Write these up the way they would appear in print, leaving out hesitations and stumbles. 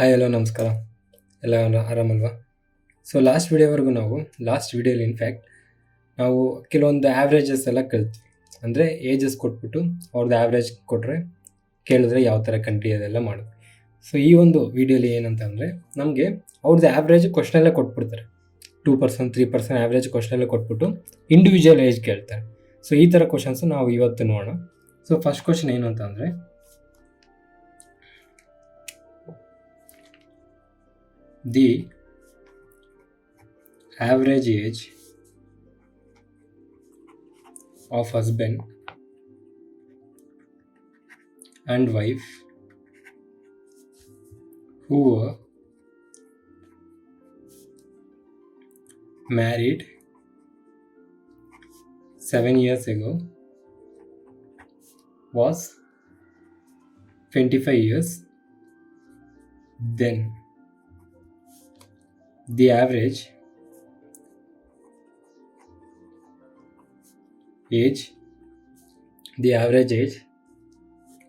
Hi hello ನಮಸ್ಕಾರ. ಎಲ್ಲ ಆರಾಮಲ್ವಾ? So last ವಿಡಿಯೋಲಿ ಇನ್ಫ್ಯಾಕ್ಟ್ ನಾವು ಕೆಲವೊಂದು ಆ್ಯಾವ್ರೇಜಸ್ ಎಲ್ಲ ಕಲ್ತ್ವಿ. ಅಂದರೆ ಏಜಸ್ ಕೊಟ್ಬಿಟ್ಟು ಅವ್ರದ್ದು ಆ್ಯಾವ್ರೇಜ್ ಕೊಟ್ಟರೆ ಕೇಳಿದ್ರೆ ಯಾವ ಥರ ಕಂಟ್ರಿ ಅದೆಲ್ಲ ಮಾಡಿದ್ವಿ. ಸೊ ಈ ಒಂದು ವಿಡಿಯೋಲಿ ಏನಂತಂದರೆ ನಮಗೆ ಅವ್ರದ್ದು ಆ್ಯಾವ್ರೇಜ್ ಕ್ವಶನಲ್ಲೇ ಕೊಟ್ಬಿಡ್ತಾರೆ. 2% 3% ಆ್ಯಾವ್ರೇಜ್ ಕ್ವಶನಲ್ಲೇ ಕೊಟ್ಬಿಟ್ಟು ಇಂಡಿವಿಜುವಲ್ ಏಜ್ ಕೇಳ್ತಾರೆ. ಸೊ ಈ ಥರ ಕ್ವಶನ್ಸು ನಾವು ಇವತ್ತು ನೋಡೋಣ. ಸೊ ಫಸ್ಟ್ ಕ್ವಶನ್ ಏನು ಅಂತ ಅಂದರೆ, the average age of husband and wife who were married 7 years ago was 25 years then. The average age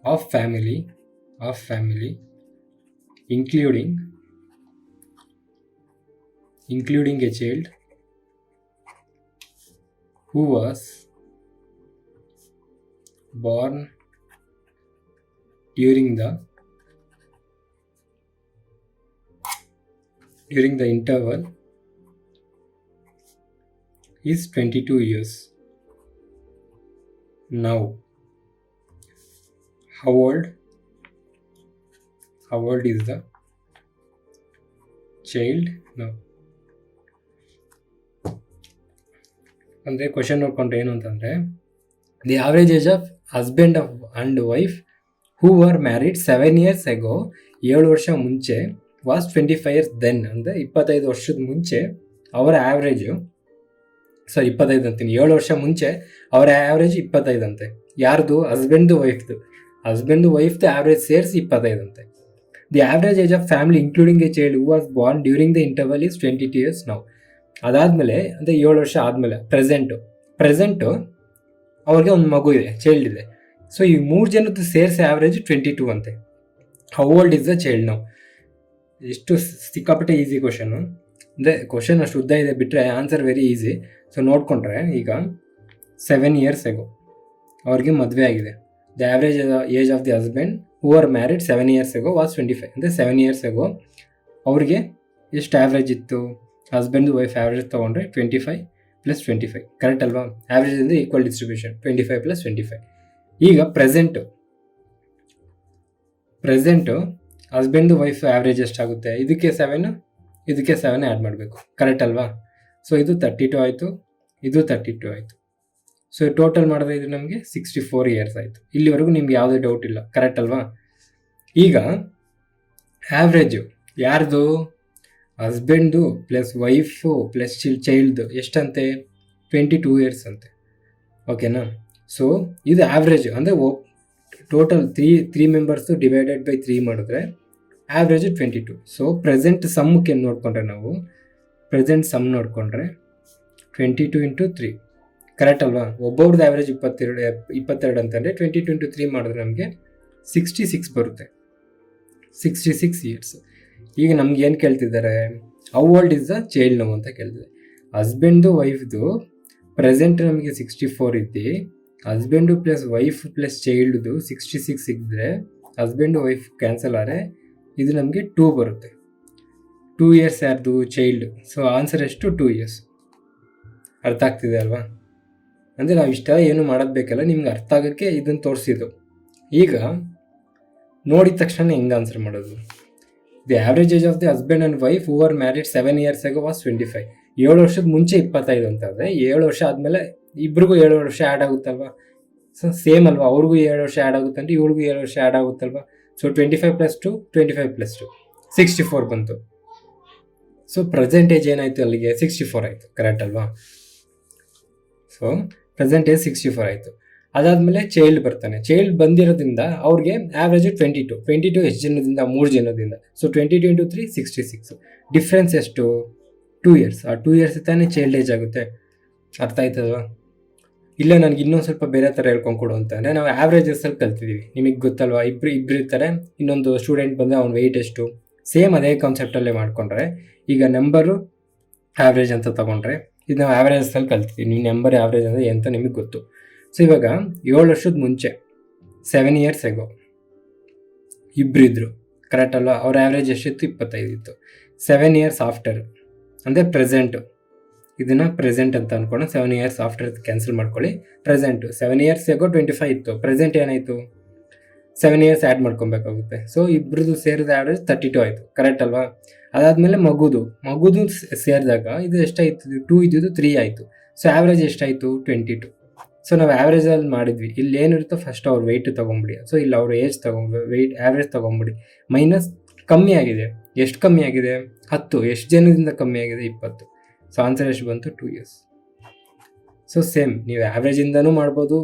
of family including a child who was born during the interval is 22 years. Now, how old is the child now? ಅಂದರೆ question ನೋಡ್ಕೊಂಡ್ರೆ ಏನು ಅಂತಂದರೆ, the average age of husband and wife who are married 7 years ago, 7 ವರ್ಷ ಮುಂಚೆ, was 25 years then, ಅಂದರೆ 25 ವರ್ಷದ ಮುಂಚೆ ಅವರ ಆ್ಯಾವ್ರೇಜು 25 ಅಂತೀನಿ, 7 ವರ್ಷ ಮುಂಚೆ ಅವರ ಆ್ಯಾವ್ರೇಜ್ 25 ಅಂತೆ. ಯಾರ್ದು? ಹಸ್ಬೆಂಡ್ದು ವೈಫ್ದು ಆ್ಯಾವ್ರೇಜ್ ಸೇರಿಸಿ 25 ಅಂತೆ. The average age of family including A child who was Born during the interval is 22 years ನಾವು. ಅದಾದಮೇಲೆ ಅಂದರೆ 7 ವರ್ಷ ಆದಮೇಲೆ ಪ್ರೆಸೆಂಟು ಅವ್ರಿಗೆ ಒಂದು ಮಗು ಇದೆ, ಚೈಲ್ಡ್ ಇದೆ. ಸೊ ಈ 3 ಜನದ್ದು ಸೇರಿಸಿ ಆ್ಯಾವ್ರೇಜ್ 22 ಅಂತೆ. How old is the child ನಾವು? ಎಷ್ಟು ಸಿಕ್ಕಾಪಟ್ಟೆ ಈಸಿ ಕ್ವಶನು, ಅಂದರೆ ಕ್ವಶನ್ ಅಷ್ಟು ಉದ್ದ ಇದೆ, ಬಿಟ್ಟರೆ ಆನ್ಸರ್ ವೆರಿ ಈಸಿ. ಸೊ ನೋಡಿಕೊಂಡ್ರೆ ಈಗ 7 years ago ಅವ್ರಿಗೆ ಮದುವೆ ಆಗಿದೆ. The average age of the husband who are married 7 years ago was 25. ಅಂದರೆ 7 years ago ಅವ್ರಿಗೆ ಎಷ್ಟು ಆ್ಯಾವ್ರೇಜ್ ಇತ್ತು? ಹಸ್ಬೆಂಡು ವೈಫ್ ಆ್ಯಾವ್ರೇಜ್ ತೊಗೊಂಡ್ರೆ 25 + 25, ಕರೆಕ್ಟ್ ಅಲ್ವಾ? ಆ್ಯಾವ್ರೇಜ್ ಅಂದರೆ ಈಕ್ವಲ್ ಡಿಸ್ಟ್ರಿಬ್ಯೂಷನ್, 25 + 25. ಈಗ ಪ್ರೆಸೆಂಟು ಹಸ್ಬೆಂಡು ವೈಫ್ ಆ್ಯಾವ್ರೇಜ್ ಎಷ್ಟಾಗುತ್ತೆ? ಇದಕ್ಕೆ 7 ಆ್ಯಡ್ ಮಾಡಬೇಕು, ಕರೆಕ್ಟ್ ಅಲ್ವಾ? ಸೊ ಇದು 32 ಆಯಿತು, ಇದು 32 ಆಯಿತು. ಸೊ ಟೋಟಲ್ ಮಾಡಿದ್ರೆ ಇದು ನಮಗೆ 64 years ಆಯಿತು. ಇಲ್ಲಿವರೆಗೂ ನಿಮ್ಗೆ ಯಾವುದೇ ಡೌಟ್ ಇಲ್ಲ, ಕರೆಕ್ಟ್ ಅಲ್ವಾ? ಈಗ ಆ್ಯಾವ್ರೇಜು ಯಾರ್ದು? ಹಸ್ಬೆಂಡು ಪ್ಲಸ್ ವೈಫು ಪ್ಲಸ್ ಚೈಲ್ಡ್ದು ಎಷ್ಟಂತೆ? 22 years ಅಂತೆ, ಓಕೆನಾ? ಸೊ ಇದು ಆ್ಯಾವ್ರೇಜು, ಅಂದರೆ ಟೋಟಲ್ 3 ಮೆಂಬರ್ಸು ಡಿವೈಡೆಡ್ ಬೈ 3 ಮಾಡಿದ್ರೆ ಆ್ಯಾವ್ರೇಜು 22. ಸೊ ಪ್ರೆಸೆಂಟ್ ಸಮ್ಮಕ್ಕೆ ನೋಡಿಕೊಂಡ್ರೆ ನಾವು ಪ್ರೆಸೆಂಟ್ ಸಮ್ ನೋಡಿಕೊಂಡ್ರೆ 22 × 3, ಕರೆಕ್ಟ್ ಅಲ್ವಾ? ಒಬ್ಬೊಬ್ರದ್ದು ಆ್ಯಾವ್ರೇಜ್ 22 ಅಂತಂದರೆ 22 × 3 ಮಾಡಿದ್ರೆ ನಮಗೆ 66 ಬರುತ್ತೆ, 66 years. ಈಗ ನಮ್ಗೆ ಏನು ಕೇಳ್ತಿದ್ದಾರೆ? How old is the child ನಾವು ಅಂತ ಕೇಳ್ತಿದ್ದಾರೆ. ಹಸ್ಬೆಂಡು ವೈಫ್ದು ಪ್ರೆಸೆಂಟ್ ನಮಗೆ 64 ಇದ್ದು, ಹಸ್ಬೆಂಡು ಪ್ಲಸ್ ವೈಫ್ ಪ್ಲಸ್ ಚೈಲ್ಡ್ದು 66 ಇದ್ದರೆ ಹಸ್ಬೆಂಡು ವೈಫ್ ಕ್ಯಾನ್ಸಲ್ ಆದರೆ ಇದು ನಮಗೆ 2 ಬರುತ್ತೆ. 2 years ಯಾರ್ದು? ಚೈಲ್ಡ್. ಸೊ ಆನ್ಸರ್ ಎಷ್ಟು? 2 years. ಅರ್ಥ ಆಗ್ತಿದೆ ಅಲ್ವಾ? ಅಂದರೆ ನಾವು ಇಷ್ಟ ಏನು ಮಾಡೋದು ಬೇಕಲ್ಲ, ನಿಮ್ಗೆ ಅರ್ಥ ಆಗೋಕ್ಕೆ ಇದನ್ನು ತೋರಿಸಿದ್ದು. ಈಗ ನೋಡಿದ ತಕ್ಷಣ ಹೆಂಗೆ ಆನ್ಸರ್ ಮಾಡೋದು? The average age of the husband and wife who are married 7 years ago was 25. 7 ವರ್ಷದ ಮುಂಚೆ 25 ಅಂತಂದರೆ 7 ವರ್ಷ ಆದಮೇಲೆ ಇಬ್ರಿಗೂ 7 ವರ್ಷ ಆ್ಯಡ್ ಆಗುತ್ತಲ್ವಾ? ಸೊ ಸೇಮ್ ಅಲ್ವಾ? ಅವ್ರಿಗೂ 7 ವರ್ಷ ಆ್ಯಡ್ ಆಗುತ್ತಂటే ಇವ್ರಿಗೂ 7 ವರ್ಷ ಆ್ಯಡ್ ಆಗುತ್ತಲ್ವಾ? ಸೊ 25 + 2 25 + 2 64 ಬಂತು. ಸೊ ಪ್ರೆಸೆಂಟೇಜ್ ಏನಾಯಿತು ಅಲ್ಲಿಗೆ? 64 ಆಯಿತು, ಕರೆಕ್ಟ್ ಅಲ್ವಾ? ಸೊ ಪ್ರೆಸೆಂಟೇಜ್ 64 ಆಯಿತು. ಅದಾದಮೇಲೆ ಚೈಲ್ಡ್ ಬರ್ತಾನೆ. ಚೈಲ್ಡ್ ಬಂದಿರೋದ್ರಿಂದ ಅವ್ರಿಗೆ ಆ್ಯಾವ್ರೇಜ್ 22 ಎಷ್ಟು ಜನದಿಂದ? 3 ಜನದಿಂದ. ಸೊ 22 × 3 66. ಡಿಫ್ರೆನ್ಸ್ ಎಷ್ಟು? 2 years. ಆ 2 years ತಾನೇ ಚೈಲ್ಡ್ ಏಜ್ ಆಗುತ್ತೆ, ಅರ್ಥ ಆಯ್ತಲ್ವಾ? ಇಲ್ಲ ನನಗೆ ಇನ್ನೊಂದು ಸ್ವಲ್ಪ ಬೇರೆ ಥರ ಹೇಳ್ಕೊಂಡ್ಕೊಡು ಅಂತಂದರೆ ನಾವು ಆ್ಯಾವ್ರೇಜಸಲ್ಲಿ ಕಲ್ತಿದ್ದೀವಿ, ನಿಮಗೆ ಗೊತ್ತಲ್ವಾ? ಇಬ್ಬರು ಇರ್ತಾರೆ, ಇನ್ನೊಂದು ಸ್ಟೂಡೆಂಟ್ ಬಂದರೆ ಅವ್ನ ವೆಯ್ಟ್ ಎಷ್ಟು, ಸೇಮ್ ಅದೇ ಕಾನ್ಸೆಪ್ಟಲ್ಲೇ ಮಾಡಿಕೊಂಡ್ರೆ ಈಗ ನಂಬರು ಆವ್ರೇಜ್ ಅಂತ ತೊಗೊಂಡ್ರೆ ಇದು ನಾವು ಆವ್ರೇಜಲ್ಲಿ ಕಲ್ತಿದ್ದೀವಿ. ನೀವು ನಂಬರ್ ಆವ್ರೇಜ್ ಅಂದರೆ ಎಂತ ನಿಮಗೆ ಗೊತ್ತು. ಸೊ ಇವಾಗ 7 ವರ್ಷದ ಮುಂಚೆ 7 ಇಯರ್ಸ್ ಎಗೋ ಇಬ್ಬರಿದ್ರು, ಕರೆಕ್ಟ್ ಅಲ್ವಾ? ಅವ್ರ ಆವ್ರೇಜ್ ಎಷ್ಟಿತ್ತು? 25 ಇತ್ತು. 7 ಇಯರ್ಸ್ ಆಫ್ಟರ್ ಅಂದರೆ ಪ್ರೆಸೆಂಟು, ಇದನ್ನು ಪ್ರೆಸೆಂಟ್ ಅಂತ ಅಂದ್ಕೊಂಡು 7 ಇಯರ್ಸ್ ಆಫ್ಟರ್ ಕ್ಯಾನ್ಸಲ್ ಮಾಡ್ಕೊಳ್ಳಿ. ಪ್ರೆಸೆಂಟು 7 ಇಯರ್ಸ್ ಎಗೋ 25 ಇತ್ತು, ಪ್ರೆಸೆಂಟ್ ಏನಾಯಿತು? 7 ಇಯರ್ಸ್ ಆ್ಯಡ್ ಮಾಡ್ಕೊಬೇಕಾಗುತ್ತೆ. ಸೊ ಇಬ್ಬರದು ಸೇರಿದ ಆವ್ರೇಜ್ 32 ಆಯಿತು, ಕರೆಕ್ಟ್ ಅಲ್ವಾ? ಅದಾದಮೇಲೆ ಮಗುದು ಸೇರಿದಾಗ ಇದು ಎಷ್ಟಾಯಿತು? 2 ಇದ್ದಿದ್ದು 3 ಆಯಿತು. ಸೊ ಆವ್ರೇಜ್ ಎಷ್ಟಾಯಿತು? 22. ಸೊ ನಾವು ಆವ್ರೇಜಲ್ಲಿ ಮಾಡಿದ್ವಿ. ಇಲ್ಲಿ ಏನಿರುತ್ತೋ ಫಸ್ಟ್ ಅವ್ರ ವೆಯ್ಟ್ ತೊಗೊಂಬಿಡಿ. ಸೊ ಇಲ್ಲಿ ಅವ್ರ ಏಜ್ ವೆಯ್ಟ್ ಆವ್ರೇಜ್ ತೊಗೊಂಬಿಡಿ. ಮೈನಸ್ ಕಮ್ಮಿ ಆಗಿದೆ. ಎಷ್ಟು ಕಮ್ಮಿ ಆಗಿದೆ? 10. ಎಷ್ಟು ಜನದಿಂದ ಕಮ್ಮಿ ಆಗಿದೆ? 20. ಸೊ ಆನ್ಸರ್ ಎಷ್ಟು ಬಂತು? 2 ಇಯರ್ಸ್. ಸೊ ಸೇಮ್ ನೀವು ಆವ್ರೇಜಿಂದನೂ ಮಾಡ್ಬೋದು,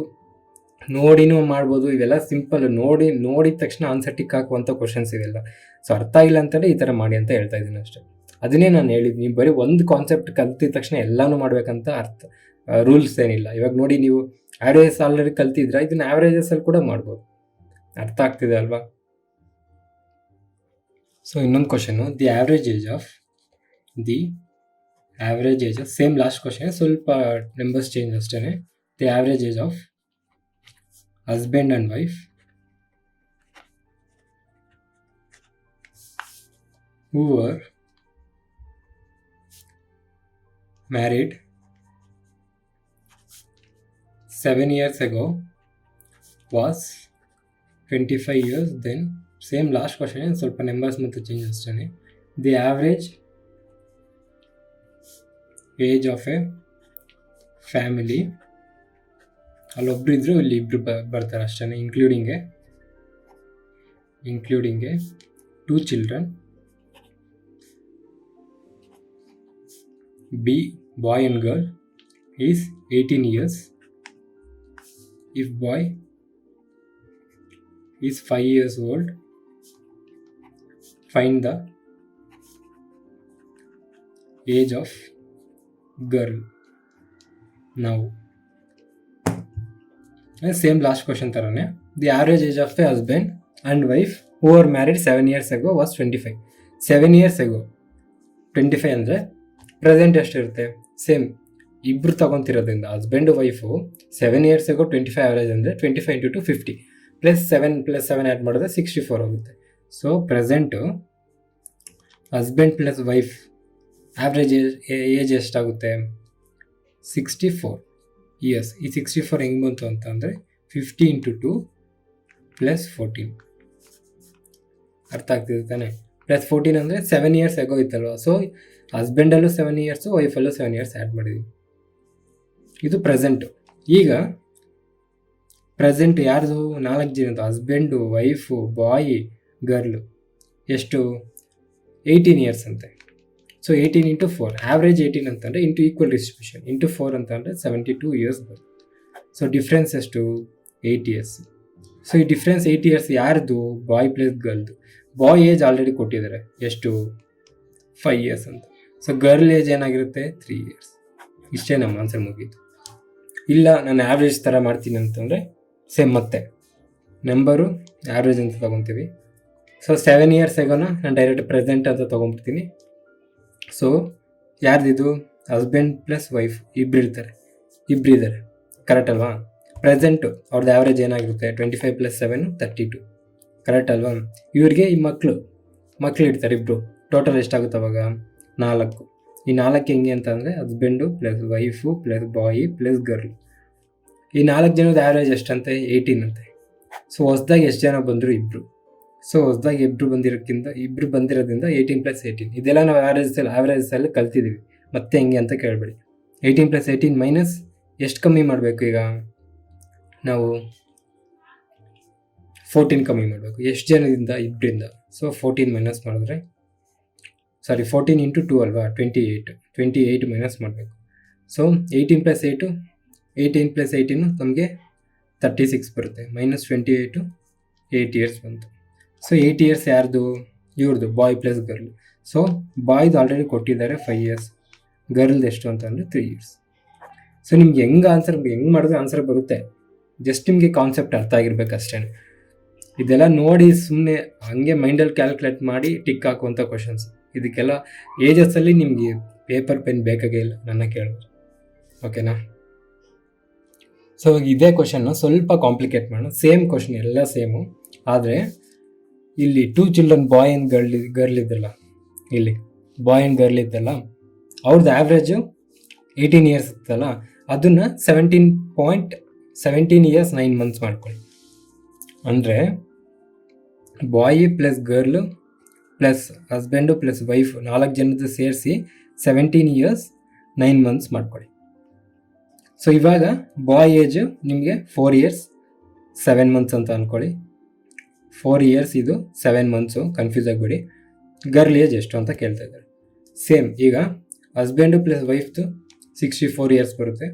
ನೋಡಿನೂ ಮಾಡ್ಬೋದು. ಇವೆಲ್ಲ ಸಿಂಪಲ್, ನೋಡಿದ ತಕ್ಷಣ ಆನ್ಸರ್ ಟಿಕ್ ಹಾಕುವಂಥ ಕ್ವಶನ್ಸ್ ಇವೆಲ್ಲ. ಸೊ ಅರ್ಥ ಇಲ್ಲ ಅಂತಲೇ ಈ ಥರ ಮಾಡಿ ಅಂತ ಹೇಳ್ತಾ ಇದ್ದೀನಿ ಅಷ್ಟೇ. ಅದನ್ನೇ ನಾನು ಹೇಳಿದ್ದು, ನೀವು ಬರೀ ಒಂದು ಕಾನ್ಸೆಪ್ಟ್ ಕಲ್ತಿದ ತಕ್ಷಣ ಎಲ್ಲನೂ ಮಾಡಬೇಕಂತ ರೂಲ್ಸ್ ಏನಿಲ್ಲ. ಇವಾಗ ನೋಡಿ, ನೀವು ಆವ್ರೇಜಸ್ ಆಲ್ರೆಡಿ ಕಲ್ತಿದ್ರೆ ಇದನ್ನ ಆವ್ರೇಜಸಲ್ಲಿ ಕೂಡ ಮಾಡ್ಬೋದು. ಅರ್ಥ ಆಗ್ತಿದೆ ಅಲ್ವಾ? ಸೊ ಇನ್ನೊಂದು question, the average age of same last question, ಸ್ವಲ್ಪ ನಂಬರ್ಸ್ ಚೇಂಜ್ ಅಷ್ಟೇ. The average age of husband and wife who were married 7 years ago was 25 years. Then same last question, ಸ್ವಲ್ಪ ನಂಬರ್ಸ್ ಮತ್ತು ಚೇಂಜ್ ಅಷ್ಟೇ. The average age of a family, ಅಲ್ಲೊಬ್ರು ಇದ್ರು, ಇಲ್ಲಿ ಇಬ್ರು ಬರ್ತಾರೆ ಅಷ್ಟೇ. Including a 2 children. B, boy and girl is 18 years. If boy is 5 years old, find the age of girl now. Same last question ಥರನೇ, the average age of a husband and wife who are married 7 years ago was 25. 7 years ago 25 ಅಂದರೆ present ಎಷ್ಟಿರುತ್ತೆ? ಸೇಮ್ ಇಬ್ಬರು ತೊಗೊತಿರೋದ್ರಿಂದ husband wife 7 years ago 25 average ಅಂದರೆ 25 into 2 50 +7 add ಮಾಡಿದ್ರೆ 64 ಹೋಗುತ್ತೆ. So present husband plus wife average age ಎಷ್ಟಾಗುತ್ತೆ? 64 years. ಈ 64 ಹೆಂಗೆ ಬಂತು ಅಂತಂದರೆ 50 into 2 +14. ಅರ್ಥ ಆಗ್ತಿದೆ ತಾನೆ? +14 ಅಂದರೆ 7 years ago ಇತ್ತಲ್ವ. ಸೊ ಹಸ್ಬೆಂಡಲ್ಲೂ 7 years, ವೈಫಲ್ಲೂ 7 years ಆ್ಯಡ್ ಮಾಡಿದ್ವಿ. ಇದು ಪ್ರೆಸೆಂಟು. ಈಗ ಪ್ರೆಸೆಂಟ್ ಯಾರ್ದು? 4 ಜನದ್ದು, ಹಸ್ಬೆಂಡು, ವೈಫು, ಬಾಯ್, ಗರ್ಲು. ಎಷ್ಟು? 18 years ಅಂತೆ. ಸೊ 18 into 4, ಆವ್ರೇಜ್ 18 ಅಂತಂದರೆ ಇಂಟು ಈಕ್ವಲ್ ಡಿಸ್ಟ್ರಿಬ್ಯೂಷನ್ ಇಂಟು 4 ಅಂತಂದರೆ 72 years ಬರುತ್ತೆ. ಸೊ ಡಿಫ್ರೆನ್ಸ್ ಎಷ್ಟು? 8 years. ಸೊ ಈ ಡಿಫ್ರೆನ್ಸ್ 8 years ಯಾರ್ದು? ಬಾಯ್ ಪ್ಲಸ್ ಗರ್ಲ್ದು. ಬಾಯ್ ಏಜ್ ಆಲ್ರೆಡಿ ಕೊಟ್ಟಿದ್ದಾರೆ, ಎಷ್ಟು? 5 years ಅಂತ. ಸೊ ಗರ್ಲ್ ಏಜ್ ಏನಾಗಿರುತ್ತೆ? 3 years. ಇಷ್ಟೇ ನಮ್ಮ ಆನ್ಸರ್ ಮುಗೀತು. ಇಲ್ಲ ನಾನು ಆವ್ರೇಜ್ ಥರ ಮಾಡ್ತೀನಿ ಅಂತಂದರೆ ಸೇಮ್ ಮತ್ತೆ ನಂಬರು ಆವ್ರೇಜ್ ಅಂತ ತೊಗೊತೀವಿ. ಸೊ 7 years ಆಗೋನ ನಾನು ಡೈರೆಕ್ಟ್ ಪ್ರೆಸೆಂಟ್ ಅಂತ ತೊಗೊಂಡ್ಬಿಡ್ತೀನಿ. ಸೊ ಯಾರ್ದಿದು? ಹಸ್ಬೆಂಡ್ ಪ್ಲಸ್ ವೈಫ್ ಇಬ್ಬರಿದ್ದಾರೆ, ಕರೆಕ್ಟ್ ಅಲ್ವಾ? ಪ್ರೆಸೆಂಟು ಅವ್ರದ್ದು ಆವ್ರೇಜ್ ಏನಾಗಿರುತ್ತೆ? 25 + 7 32, ಕರೆಕ್ಟ್ ಅಲ್ವಾ? ಇವ್ರಿಗೆ ಈ ಮಕ್ಕಳು ಇರ್ತಾರೆ ಇಬ್ಬರು, ಟೋಟಲ್ ಎಷ್ಟಾಗುತ್ತೆ ಅವಾಗ? 4. ಈ 4 ಹೆಂಗೆ ಅಂತಂದರೆ ಹಸ್ಬೆಂಡು ಪ್ಲಸ್ ವೈಫು ಪ್ಲಸ್ ಬಾಯಿ ಪ್ಲಸ್ ಗರ್ಲ್. ಈ 4 ಜನದ ಆವ್ರೇಜ್ ಎಷ್ಟಂತೆ? 18 ಅಂತೆ. ಸೊ ಹೊಸ್ದಾಗಿ ಎಷ್ಟು ಜನ ಬಂದರು? ಇಬ್ಬರು. ಸೊ ಹೊಸ್ದಾಗಿ ಇಬ್ಬರು ಬಂದಿರೋದ್ರಿಂದ 18 + 18. ಇದೆಲ್ಲ ನಾವು ಆವ್ರೇಜಲ್ಲಿ ಕಲ್ತಿದ್ದೀವಿ, ಮತ್ತೆ ಹೆಂಗೆ ಅಂತ ಕೇಳಬೇಡಿ. 18 + 18 ಮೈನಸ್ ಎಷ್ಟು ಕಮ್ಮಿ ಮಾಡಬೇಕು? ಈಗ ನಾವು 14 ಕಮ್ಮಿ ಮಾಡಬೇಕು. ಎಷ್ಟು ಜನದಿಂದ? ಇಬ್ಬರಿಂದ. ಸೊ 14 ಮೈನಸ್ ಮಾಡಿದ್ರೆ 14 into 2 ಅಲ್ವಾ? 28 ಮೈನಸ್ ಮಾಡಬೇಕು. ಸೊ 18 + 18 ನಮಗೆ 36 ಬರುತ್ತೆ. -28 8 years ಬಂತು. ಸೊ 8 years ಯಾರ್ದು? ಇವ್ರದ್ದು, ಬಾಯ್ ಪ್ಲಸ್ ಗರ್ಲ್. ಸೊ ಬಾಯ್ದು ಆಲ್ರೆಡಿ ಕೊಟ್ಟಿದ್ದಾರೆ 5 years, ಗರ್ಲ್ದು ಎಷ್ಟು ಅಂತಂದರೆ 3 years. ಸೊ ನಿಮ್ಗೆ ಹೆಂಗೆ ಮಾಡಿದ್ರೆ ಆನ್ಸರ್ ಬರುತ್ತೆ, ಜಸ್ಟ್ ನಿಮಗೆ ಕಾನ್ಸೆಪ್ಟ್ ಅರ್ಥ ಆಗಿರ್ಬೇಕು ಅಷ್ಟೇ. ಇದೆಲ್ಲ ನೋಡಿ ಸುಮ್ಮನೆ ಹಂಗೆ ಮೈಂಡಲ್ಲಿ ಕ್ಯಾಲ್ಕುಲೇಟ್ ಮಾಡಿ ಟಿಕ್ ಹಾಕುವಂಥ ಕ್ವಶನ್ಸ್. ಇದಕ್ಕೆಲ್ಲ ಏಜಸ್ಸಲ್ಲಿ ನಿಮಗೆ ಪೇಪರ್ ಪೆನ್ ಬೇಕಾಗೇ ಇಲ್ಲ ನನ್ನ ಕೇಳಿದ್ರೆ. ಓಕೆನಾ? ಸೊ ಇದೇ ಕ್ವಶನ್ನ ಸ್ವಲ್ಪ ಕಾಂಪ್ಲಿಕೇಟ್ ಮಾಡೋಣ. ಸೇಮ್ ಕ್ವಶನ್ ಎಲ್ಲ ಸೇಮು, ಆದರೆ ಇಲ್ಲಿ 2 ಚಿಲ್ಡ್ರನ್ ಬಾಯ್ ಆ್ಯಂಡ್ ಗರ್ಲ್ ಇದ್ದಲ್ಲ, ಇಲ್ಲಿ ಬಾಯ್ ಆ್ಯಂಡ್ ಗರ್ಲ್ ಇದ್ದಲ್ಲ, ಅವ್ರದ್ದು ಆ್ಯಾವ್ರೇಜು 18 ಇಯರ್ಸ್ ಇತ್ತಲ್ಲ, ಅದನ್ನು 17 ಇಯರ್ಸ್ 9 ಮಂತ್ಸ್ ಮಾಡ್ಕೊಳ್ಳಿ. ಅಂದರೆ boy plus girl plus husband plus wife 4 ಜನದ್ದು ಸೇರಿಸಿ 17 ಇಯರ್ಸ್ 9 ಮಂತ್ಸ್ ಮಾಡ್ಕೊಳ್ಳಿ. ಸೊ ಇವಾಗ ಬಾಯ್ ಏಜು ನಿಮಗೆ 4 ಇಯರ್ಸ್ 7 ಮಂತ್ಸ್ ಅಂತ ಅಂದ್ಕೊಳ್ಳಿ. 4 ಇಯರ್ಸ್ ಇದು 7 ಮಂತ್ಸು, ಕನ್ಫ್ಯೂಸ್ ಆಗಿಬಿಡಿ. ಗರ್ಲ್ ಏಜ್ ಎಷ್ಟು ಅಂತ ಕೇಳ್ತಾ ಇದ್ದಾರೆ. ಸೇಮ್ ಈಗ ಹಸ್ಬೆಂಡು ಪ್ಲಸ್ ವೈಫ್ದು 64 ಇಯರ್ಸ್ ಬರುತ್ತೆ.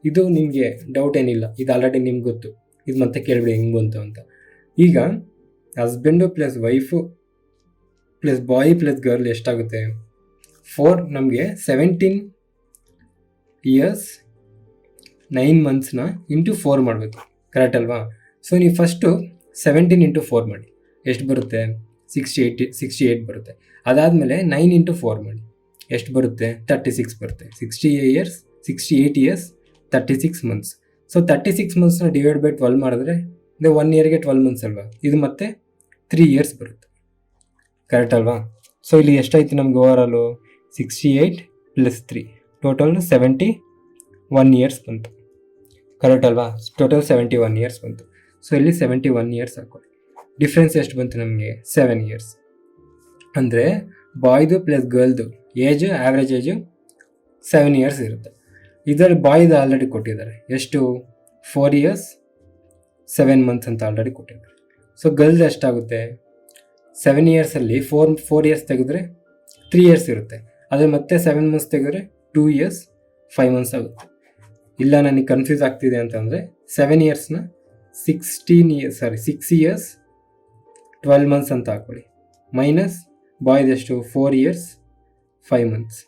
ಇದು ನಿಮಗೆ ಡೌಟ್ ಏನಿಲ್ಲ, ಇದು ಆಲ್ರೆಡಿ ನಿಮ್ಗೆ ಗೊತ್ತು. ಇದು ಮತ್ತೆ ಕೇಳಿಬಿಡಿ ಹೆಂಗೆ ಬಂತು ಅಂತ. ಈಗ ಹಸ್ಬೆಂಡು ಪ್ಲಸ್ ವೈಫು ಪ್ಲಸ್ ಬಾಯ್ ಪ್ಲಸ್ ಗರ್ಲ್ ಎಷ್ಟಾಗುತ್ತೆ? 4 ನಮಗೆ 17 ಇಯರ್ಸ್ 9 ಮಂತ್ಸ್ನ ಇಂಟು 4 ಮಾಡಬೇಕು, ಕರೆಕ್ಟ್ ಅಲ್ವಾ? ಸೊ ನೀವು ಫಸ್ಟು 17 ಇಂಟು 4 ಮಾಡಿ, ಎಷ್ಟು ಬರುತ್ತೆ? 68 ಬರುತ್ತೆ. ಅದಾದಮೇಲೆ 9 ಇಂಟು 4 ಮಾಡಿ, ಎಷ್ಟು ಬರುತ್ತೆ? 36 ಬರುತ್ತೆ. 68 ಇಯರ್ಸ್ 36 ಮಂತ್ಸ್. ಸೊ 36 ಮಂತ್ಸ್ನ ಡಿವೈಡ್ ಬೈ 12 ಮಾಡಿದ್ರೆ ಇದು 1 ಇಯರ್ಗೆ 12 ಮಂತ್ಸ್ ಅಲ್ವಾ? ಇದು ಮತ್ತೆ 3 ಇಯರ್ಸ್ ಬರುತ್ತೆ, ಕರೆಕ್ಟ್ ಅಲ್ವಾ? ಸೊ ಇಲ್ಲಿ ಎಷ್ಟಾಯ್ತು ನಮ್ಗೆ ಓವರಾಲು? 68 ಪ್ಲಸ್ 3 ಟೋಟಲ್ 71 ಇಯರ್ಸ್ ಬಂತು, ಕರೆಕ್ಟ್ ಅಲ್ವಾ? ಟೋಟಲ್ 71 ಇಯರ್ಸ್ ಬಂತು. ಸೊ ಇಲ್ಲಿ 71 ಇಯರ್ಸ್ ಹಾಕೊಳ್ಳಿ. ಡಿಫ್ರೆನ್ಸ್ ಎಷ್ಟು ಬಂತು ನಮಗೆ? 7 ಇಯರ್ಸ್. ಅಂದರೆ ಬಾಯ್ದು ಪ್ಲಸ್ ಗರ್ಲ್ದು ಏಜು, ಆ್ಯಾವ್ರೇಜ್ ಏಜು 7 ಇಯರ್ಸ್ ಇರುತ್ತೆ. ಇದರಲ್ಲಿ ಬಾಯ್ದು ಆಲ್ರೆಡಿ ಕೊಟ್ಟಿದ್ದಾರೆ, ಎಷ್ಟು? 4 ಇಯರ್ಸ್ 7 ಮಂತ್ಸ್ ಅಂತ ಆಲ್ರೆಡಿ ಕೊಟ್ಟಿದ್ದಾರೆ. ಸೊ ಗರ್ಲ್ದು ಎಷ್ಟಾಗುತ್ತೆ? 7 ಇಯರ್ಸಲ್ಲಿ 4 ಇಯರ್ಸ್ ತೆಗೆದ್ರೆ 3 ಇಯರ್ಸ್ ಇರುತ್ತೆ. ಅದೇ ಮತ್ತೆ 7 ಮಂತ್ಸ್ ತೆಗೆದ್ರೆ 2 ಇಯರ್ಸ್ 5 ಮಂತ್ಸ್ ಆಗುತ್ತೆ. ಇಲ್ಲ ನನಗೆ ಕನ್ಫ್ಯೂಸ್ ಆಗ್ತಿದೆ ಅಂತಂದರೆ 7 ಇಯರ್ಸ್ನ 6 ಇಯರ್ಸ್ 12 ಮಂತ್ಸ್ ಅಂತ ಹಾಕೊಳ್ಳಿ, ಮೈನಸ್ ಬಾಯ್ದೆಷ್ಟು? 4 years 5 months.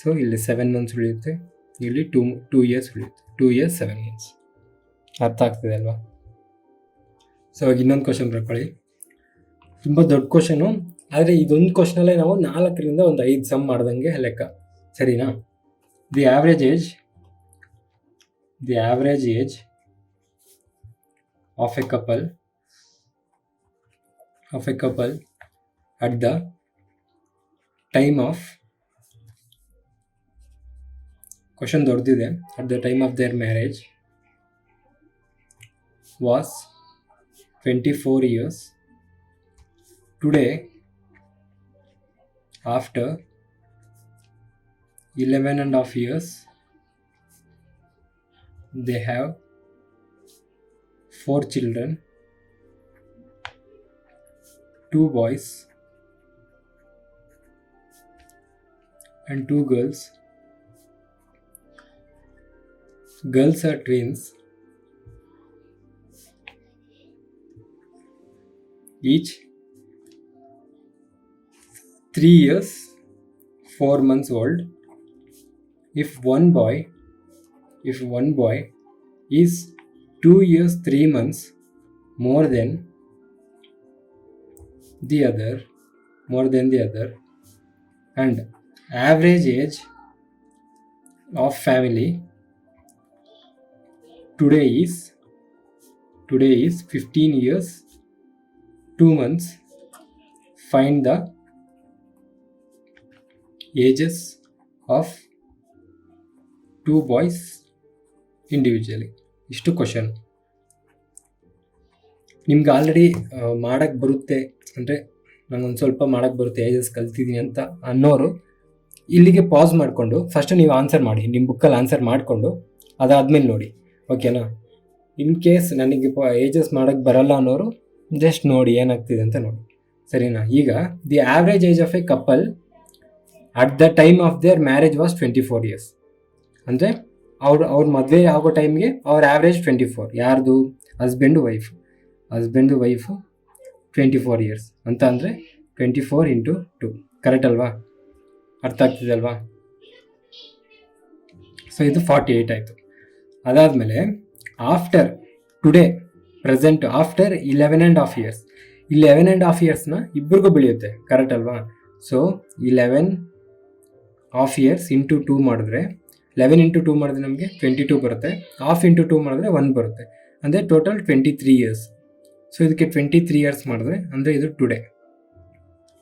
ಸೊ ಇಲ್ಲಿ 7 ಮಂತ್ಸ್ ಉಳಿಯುತ್ತೆ, ಇಲ್ಲಿ 2 ಇಯರ್ಸ್ ಉಳಿಯುತ್ತೆ. 2 ಇಯರ್ಸ್ 7 ಮಂತ್ಸ್. ಅರ್ಥ ಆಗ್ತಿದೆ ಅಲ್ವಾ? ಸೊ ಇನ್ನೊಂದು ಕ್ವಶನ್ ಬರ್ಕೊಳ್ಳಿ. ತುಂಬ ದೊಡ್ಡ ಕ್ವಶನು, ಆದರೆ ಇದೊಂದು ಕ್ವಶನಲ್ಲೇ ನಾವು 4ರಿಂದ ಒಂದು 5 ಸಮ್ ಮಾಡ್ದಂಗೆ ಲೆಕ್ಕ, ಸರಿನಾ? The average age of A couple at the time of, question ದೊಡ್ಡದಿದೆ, at the time of their marriage was 24 years. Today, after 11.5 years, they have 4 children, 2 boys and 2 girls. Girls are twins. Each 3 years 4 months old. If one boy is 2 years 3 months more than the other, and average age of family today is 15 years 2 months. Find the ages of 2 boys individually. ಇಷ್ಟು question. ನಿಮ್ಗೆ already ಮಾಡೋಕ್ಕೆ ಬರುತ್ತೆ, ಅಂದರೆ ನಂಗೊಂದು ಸ್ವಲ್ಪ ಮಾಡೋಕ್ಕೆ ಬರುತ್ತೆ, ages ಕಲ್ತಿದ್ದೀನಿ ಅಂತ ಅನ್ನೋರು ಇಲ್ಲಿಗೆ ಪಾಸ್ ಮಾಡಿಕೊಂಡು ಫಸ್ಟು ನೀವು ಆನ್ಸರ್ ಮಾಡಿ, ನಿಮ್ಮ ಬುಕ್ಕಲ್ಲಿ ಆನ್ಸರ್ ಮಾಡಿಕೊಂಡು ಅದಾದಮೇಲೆ ನೋಡಿ, ಓಕೆನಾ? ಇನ್ ಕೇಸ್ ನನಗೆ ಏಜಸ್ ಮಾಡೋಕ್ಕೆ ಬರಲ್ಲ ಅನ್ನೋರು ಜಸ್ಟ್ ನೋಡಿ ಏನಾಗ್ತಿದೆ ಅಂತ ನೋಡಿ, ಸರಿನಾ? ಈಗ the average age of A couple at the time of their marriage was 24 years. ಅಂದರೆ ಅವ್ರ ಮದುವೆ ಆಗೋ ಟೈಮ್ಗೆ ಅವ್ರ ಆವ್ರೇಜ್ 24. ಯಾರ್ದು? ಹಸ್ಬೆಂಡು ವೈಫು 24 ಇಯರ್ಸ್ ಅಂತ ಅಂದರೆ 24 ಇಂಟು 2, ಕರೆಕ್ಟ್ ಅಲ್ವಾ? ಅರ್ಥ ಆಗ್ತಿದೆ ಅಲ್ವಾ? ಸೊ ಇದು 48 ಆಯಿತು. ಅದಾದಮೇಲೆ after today present after 11.5 years. 11.5 yearsನ ಇಬ್ಬರಿಗೂ ಬೆಳೆಯುತ್ತೆ, ಕರೆಕ್ಟ್ ಅಲ್ವಾ? ಸೊ 11.5 years ಇಂಟು 2 ಮಾಡಿದ್ರೆ 11 ಇಂಟು 2 ಮಾಡಿದ್ರೆ ನಮಗೆ 22 ಬರುತ್ತೆ. ಹಾಫ್ ಇಂಟು 2 ಮಾಡಿದ್ರೆ 1 ಬರುತ್ತೆ, ಅಂದರೆ ಟೋಟಲ್ 23 years. ಸೊ ಇದಕ್ಕೆ 23 years ಮಾಡಿದ್ರೆ ಅಂದರೆ ಇದು ಟುಡೇ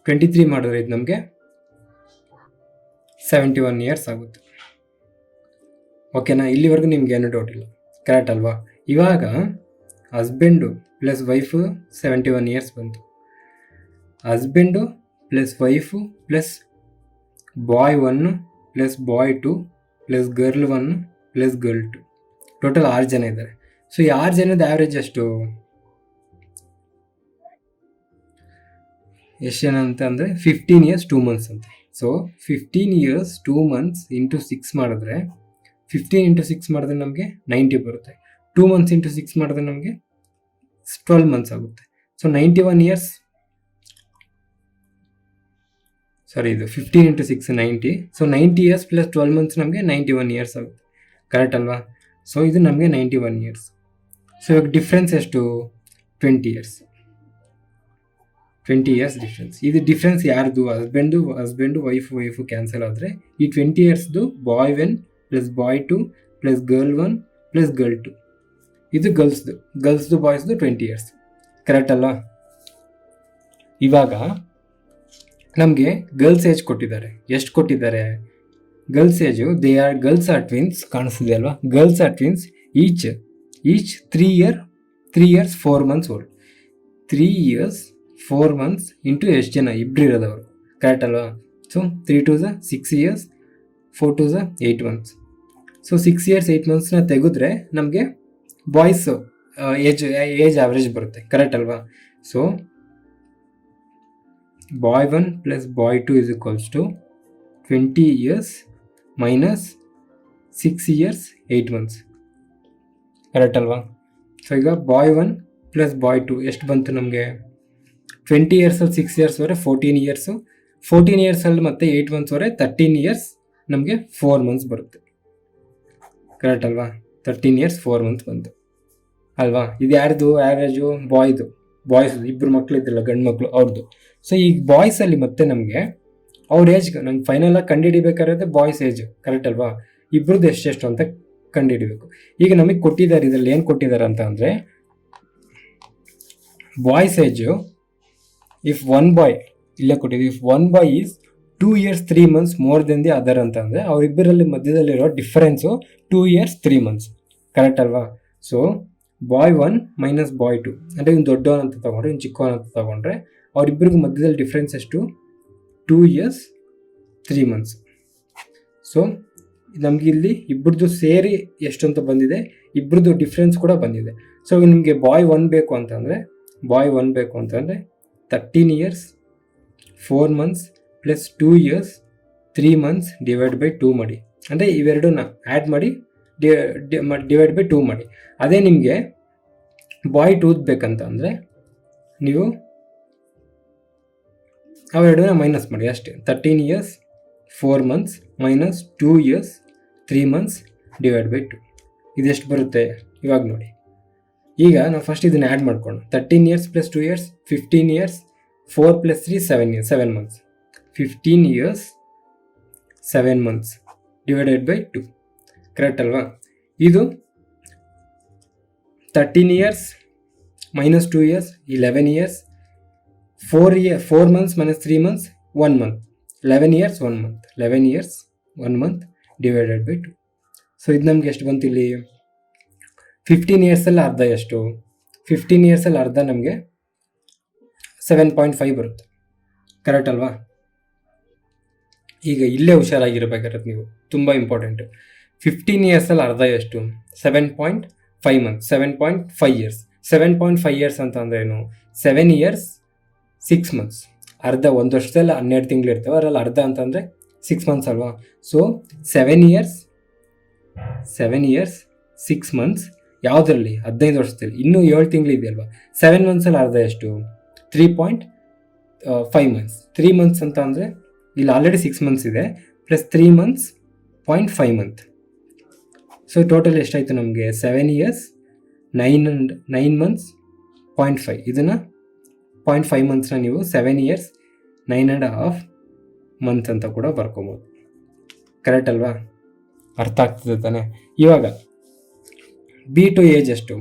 23 ಮಾಡಿದ್ರೆ ಇದು ನಮಗೆ 71 years ಆಗುತ್ತೆ. ಓಕೆನಾ? ಇಲ್ಲಿವರೆಗೂ ನಿಮ್ಗೆ ಏನೂ ಡೌಟ್ ಇಲ್ಲ, ಕರೆಕ್ಟ್ ಅಲ್ವಾ? ಇವಾಗ ಹಸ್ಬೆಂಡು ಪ್ಲಸ್ ವೈಫು 71 years ಬಂತು. ಹಸ್ಬೆಂಡು ಪ್ಲಸ್ ವೈಫು ಪ್ಲಸ್ ಬಾಯ್ 1 plus boy 2 plus girl 1 plus girl 2, total 6 ಜನ ಇದ್ದಾರೆ. ಸೊ ಈ 6 ಜನದ ಆ್ಯಾವ್ರೇಜ್ ಎಷ್ಟು ಜನ ಅಂತ ಅಂದರೆ 15 years 2 months ಅಂತ. ಸೊ 15 years 2 months ಇಂಟು 6 ಮಾಡಿದ್ರೆ 15 ಇಂಟು 6 ಮಾಡಿದ್ರೆ ನಮಗೆ 90 ಬರುತ್ತೆ. 2 months ಇಂಟು 6 ಮಾಡಿದ್ರೆ ನಮಗೆ 12 months ಆಗುತ್ತೆ. ಸೊ 91 years, ಸಾರಿ ಇದು 15 into 6 90. So 90 years plus 12 months ನಮಗೆ 91 years ಆಗುತ್ತೆ, ಕರೆಕ್ಟ್ ಅಲ್ವಾ? ಸೊ ಇದು ನಮಗೆ 91 years. ಸೊ ಇವಾಗ ಡಿಫ್ರೆನ್ಸ್ ಎಷ್ಟು? 20 years. 20 years difference. ಇದು ಡಿಫ್ರೆನ್ಸ್ ಯಾರ್ದು? ಹಸ್ಬೆಂಡು ವೈಫು ಕ್ಯಾನ್ಸಲ್ ಆದರೆ ಈ 20 yearsದು ಬಾಯ್ 1 plus boy 2 plus girl 1 plus girl 2, ಇದು ಗರ್ಲ್ಸ್ದು ಬಾಯ್ಸ್ದು 20 years, ಕರೆಕ್ಟ್ ಅಲ್ಲ? ಇವಾಗ ನಮಗೆ ಗರ್ಲ್ಸ್ ಏಜ್ ಕೊಟ್ಟಿದ್ದಾರೆ. ಎಷ್ಟು ಕೊಟ್ಟಿದ್ದಾರೆ? Girls age girls are twins, ಕಾಣಿಸ್ತಿದೆ ಅಲ್ವಾ? Girls are twins, each 3 years 4 months old. 3 years 4 months into ಎಷ್ಟು ಜನ? ಇಬ್ಬರು ಇರೋದವರು, ಕರೆಕ್ಟ್ ಅಲ್ವಾ? So 3 2 6 years, 4 2 8 months. So 6 years 8 monthsನ ತೆಗೆದ್ರೆ ನಮಗೆ ಬಾಯ್ಸ್ ಏಜ್ ಆವ್ರೇಜ್ ಬರುತ್ತೆ, ಕರೆಕ್ಟ್ ಅಲ್ವಾ? So boy 1 plus boy 2 is equals to 20 years minus 6 years 8 months, correct ಅಲ್ವಾ? ಸೊ ಈಗ ಬಾಯ್ 1 ಪ್ಲಸ್ ಬಾಯ್ 2 ಎಷ್ಟು ಬಂತು ನಮಗೆ? 20 years 6 years ವರೆ 14 years, 14 years ಮತ್ತೆ 8 months ವರೆ 13 years ನಮಗೆ 4 months ಬರುತ್ತೆ, ಕರೆಕ್ಟ್ ಅಲ್ವಾ? 13 years 4 months ಬಂತು ಅಲ್ವಾ? ಇದು ಯಾರ್ದು ಆ್ಯಾವ್ರೇಜು? ಬಾಯ್ಸ್ ಇಬ್ಬರು ಮಕ್ಳು ಇದ್ದಿಲ್ಲ, ಗಂಡು ಮಕ್ಕಳು ಅವ್ರದ್ದು. ಸೊ ಈ ಬಾಯ್ಸಲ್ಲಿ ಮತ್ತೆ ನಮಗೆ ಅವ್ರ ಏಜ್ ನಂಗೆ ಫೈನಲಾಗಿ ಕಂಡುಹಿಡಿಬೇಕಾದ್ರೆ ಬಾಯ್ಸ್ ಏಜ್, ಕರೆಕ್ಟ್ ಅಲ್ವಾ? ಇಬ್ಬರದ್ದು ಎಷ್ಟೆಷ್ಟು ಅಂತ ಕಂಡುಹಿಡಿಬೇಕು. ಈಗ ನಮಗೆ ಕೊಟ್ಟಿದ್ದಾರೆ, ಇದರಲ್ಲಿ ಏನು ಕೊಟ್ಟಿದ್ದಾರೆ ಅಂತ ಅಂದರೆ ಬಾಯ್ಸ್ ಏಜು ಇಫ್ ಒನ್ ಬಾಯ್ ಇಲ್ಲೇ ಕೊಟ್ಟಿದ್ದೀವಿ. If one boy is 2 years 3 months more than the other ಅಂತ ಅಂದರೆ ಅವರಿಬ್ಬರಲ್ಲಿ ಮಧ್ಯದಲ್ಲಿರೋ ಡಿಫರೆನ್ಸು 2 years 3 months, ಕರೆಕ್ಟ್ ಅಲ್ವಾ? ಸೊ ಬಾಯ್ 1 ಮೈನಸ್ ಬಾಯ್ 2 ಅಂದರೆ ಇವ್ನು ದೊಡ್ಡವನ್ ಅಂತ ತೊಗೊಂಡ್ರೆ ಇವ್ನು ಚಿಕ್ಕವನ್ ಅಂತ ತೊಗೊಂಡ್ರೆ ಅವರಿಬ್ಬರಿಗೂ ಮಧ್ಯದಲ್ಲಿ ಡಿಫ್ರೆನ್ಸ್ ಎಷ್ಟು? 2 years 3 months. ಸೊ ನಮಗೆ ಇಲ್ಲಿ ಇಬ್ಬರದು ಸೇರಿ ಎಷ್ಟು ಅಂತ ಬಂದಿದೆ, ಇಬ್ಬರದು ಡಿಫ್ರೆನ್ಸ್ ಕೂಡ ಬಂದಿದೆ. ಸೊ ನಿಮಗೆ ಬಾಯ್ 1 ಬೇಕು ಅಂತಂದರೆ 13 years 4 months plus 2 years 3 months divide by 2 ಮಾಡಿ, ಅಂದರೆ ಇವೆರಡನ್ನ ಆ್ಯಡ್ ಮಾಡಿ ಡಿವೈಡ್ ಬೈ 2 ಮಾಡಿ. ಅದೇ ನಿಮಗೆ ಬಾಯ್ 2 ಬೇಕಂತ ಅಂದರೆ ನೀವು ಅವೆರಡನ್ನ ಮೈನಸ್ ಮಾಡಿ ಅಷ್ಟೇ. 13 years 4 months minus 2 years 3 months divide by 2, ಇದೆಷ್ಟು ಬರುತ್ತೆ ಇವಾಗ ನೋಡಿ. ಈಗ ನಾವು ಫಸ್ಟ್ ಇದನ್ನು ಆ್ಯಡ್ ಮಾಡ್ಕೊಂಡು 13 years plus 2 years 15 years 4 plus 3 7 months 15 years 7 months divided by 2, correct ಅಲ್ವಾ? ಇದು 13 years minus 2 years 11 years 4 months minus 3 months 1 month 11 years 1 month 11 years 1 month divided by 2. So ಇದು ನಮ್ಗೆ ಎಷ್ಟು ಬಂತು ಇಲ್ಲಿ? 15 yearsಲ್ಲಿ ಅರ್ಧ ಎಷ್ಟು? 15 yearsಲ್ಲಿ ಅರ್ಧ ನಮಗೆ 7.5 ಬರುತ್ತೆ, ಕರೆಕ್ಟ್ ಅಲ್ವಾ? ಈಗ ಇಲ್ಲೇ ಹುಷಾರಾಗಿರಬೇಕಾಗಿರೋದು ನೀವು, ತುಂಬ ಇಂಪಾರ್ಟೆಂಟು. 15 yearsಲ್ಲಿ ಅರ್ಧ ಎಷ್ಟು? 7.5 months 7.5 years 7.5 years ಅಂತ ಅಂದರೆ ಏನು? 7 years 6 months, ಅರ್ಧ. ಒಂದು ವರ್ಷದಲ್ಲಿ 12 ತಿಂಗಳು ಇರ್ತವೆ, ಅದರಲ್ಲಿ ಅರ್ಧ ಅಂತಂದರೆ 6 months ಅಲ್ವಾ? ಸೊ 7 years 6 months ಯಾವುದರಲ್ಲಿ? 15 ವರ್ಷದಲ್ಲಿ. ಇನ್ನೂ 7 ತಿಂಗಳು ಇದೆಯಲ್ವಾ? 7 monthsಲ್ಲಿ ಅರ್ಧ ಎಷ್ಟು? 3.5 months 3 months ಅಂತ ಅಂದರೆ ಇಲ್ಲಿ ಆಲ್ರೆಡಿ 6 months ಇದೆ, plus 3 months 0.5 month. So total ಎಷ್ಟಾಯಿತು ನಮಗೆ? 7 years 9 months 0.5, ಇದನ್ನು 0.5 ಮಂತ್ಸ್ನ ನೀವು 7 years 9.5 months ಅಂತ ಕೂಡ ಬರ್ಕೋಬೋದು. ಕರೆಕ್ಟ್ ಅಲ್ವಾ? ಅರ್ಥ ಆಗ್ತದೆ ತಾನೆ? ಇವಾಗ ಬಿ ಟು ಏಜ್ ಎಷ್ಟು?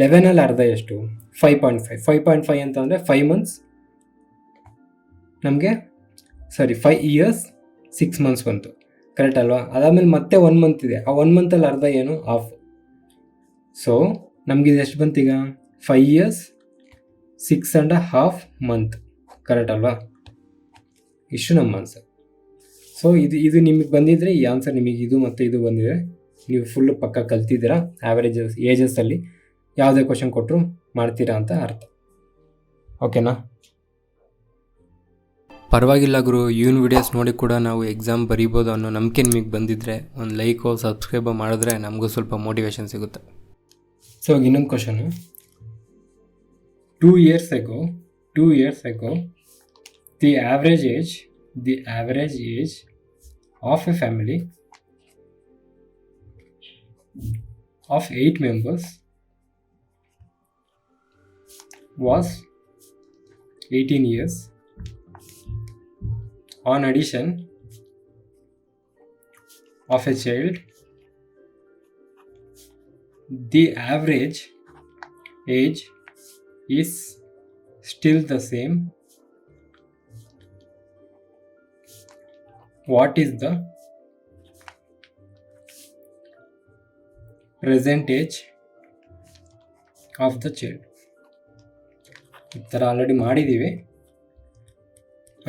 11 ಅರ್ಧ ಎಷ್ಟು? 5.5. 5.5 ಅಂತಂದರೆ 5 months ನಮಗೆ 5 years 6 months ಬಂತು. ಕರೆಕ್ಟ್ ಅಲ್ವಾ? ಅದಾದಮೇಲೆ ಮತ್ತೆ 1 month ಇದೆ. ಆ 1 monthಲ್ಲಿ ಅರ್ಧ ಏನು? ಹಾಫ್. ಸೊ ನಮಗಿದು ಎಷ್ಟು ಬಂತೀಗ? 5 years 6.5 months. ಕರೆಕ್ಟ್ ಅಲ್ವಾ? ಇಷ್ಟು ನಮ್ಮ ಆನ್ಸರ್. ಸೊ ಇದು ನಿಮಗೆ ಬಂದಿದ್ರೆ ಈ ಆನ್ಸರ್ ನಿಮಗೆ ಇದು ಮತ್ತು ಇದು ಬಂದಿದೆ, ನೀವು ಫುಲ್ಲು ಪಕ್ಕ ಕಲ್ತಿದ್ದೀರಾ. ಆ್ಯಾವ್ರೇಜಸ್ ಏಜಸ್ಸಲ್ಲಿ ಯಾವುದೇ ಕ್ವಶನ್ ಕೊಟ್ಟರು ಮಾಡ್ತೀರಾ ಅಂತ ಅರ್ಥ. ಓಕೆನಾ? ಪರವಾಗಿಲ್ಲ ಗುರು, ಇವನ್ ವಿಡಿಯೋಸ್ ನೋಡಿ ಕೂಡ ನಾವು ಎಕ್ಸಾಮ್ ಬರೀಬೋದು ಅನ್ನೋ ನಂಬಿಕೆ ನಿಮಗೆ ಬಂದಿದ್ದರೆ ಒಂದು ಲೈಕೋ ಸಬ್ಸ್ಕ್ರೈಬೋ ಮಾಡಿದ್ರೆ ನಮಗೂ ಸ್ವಲ್ಪ ಮೋಟಿವೇಶನ್ ಸಿಗುತ್ತೆ. ಸೊ ಇನ್ನೊಂದು question, 2 years ago the average age of a family of 8 members was 18 years. On addition of a child, the average age is still the same. What is the present age of the child? ಈ ಥರ already ಮಾಡಿದ್ದೀವಿ.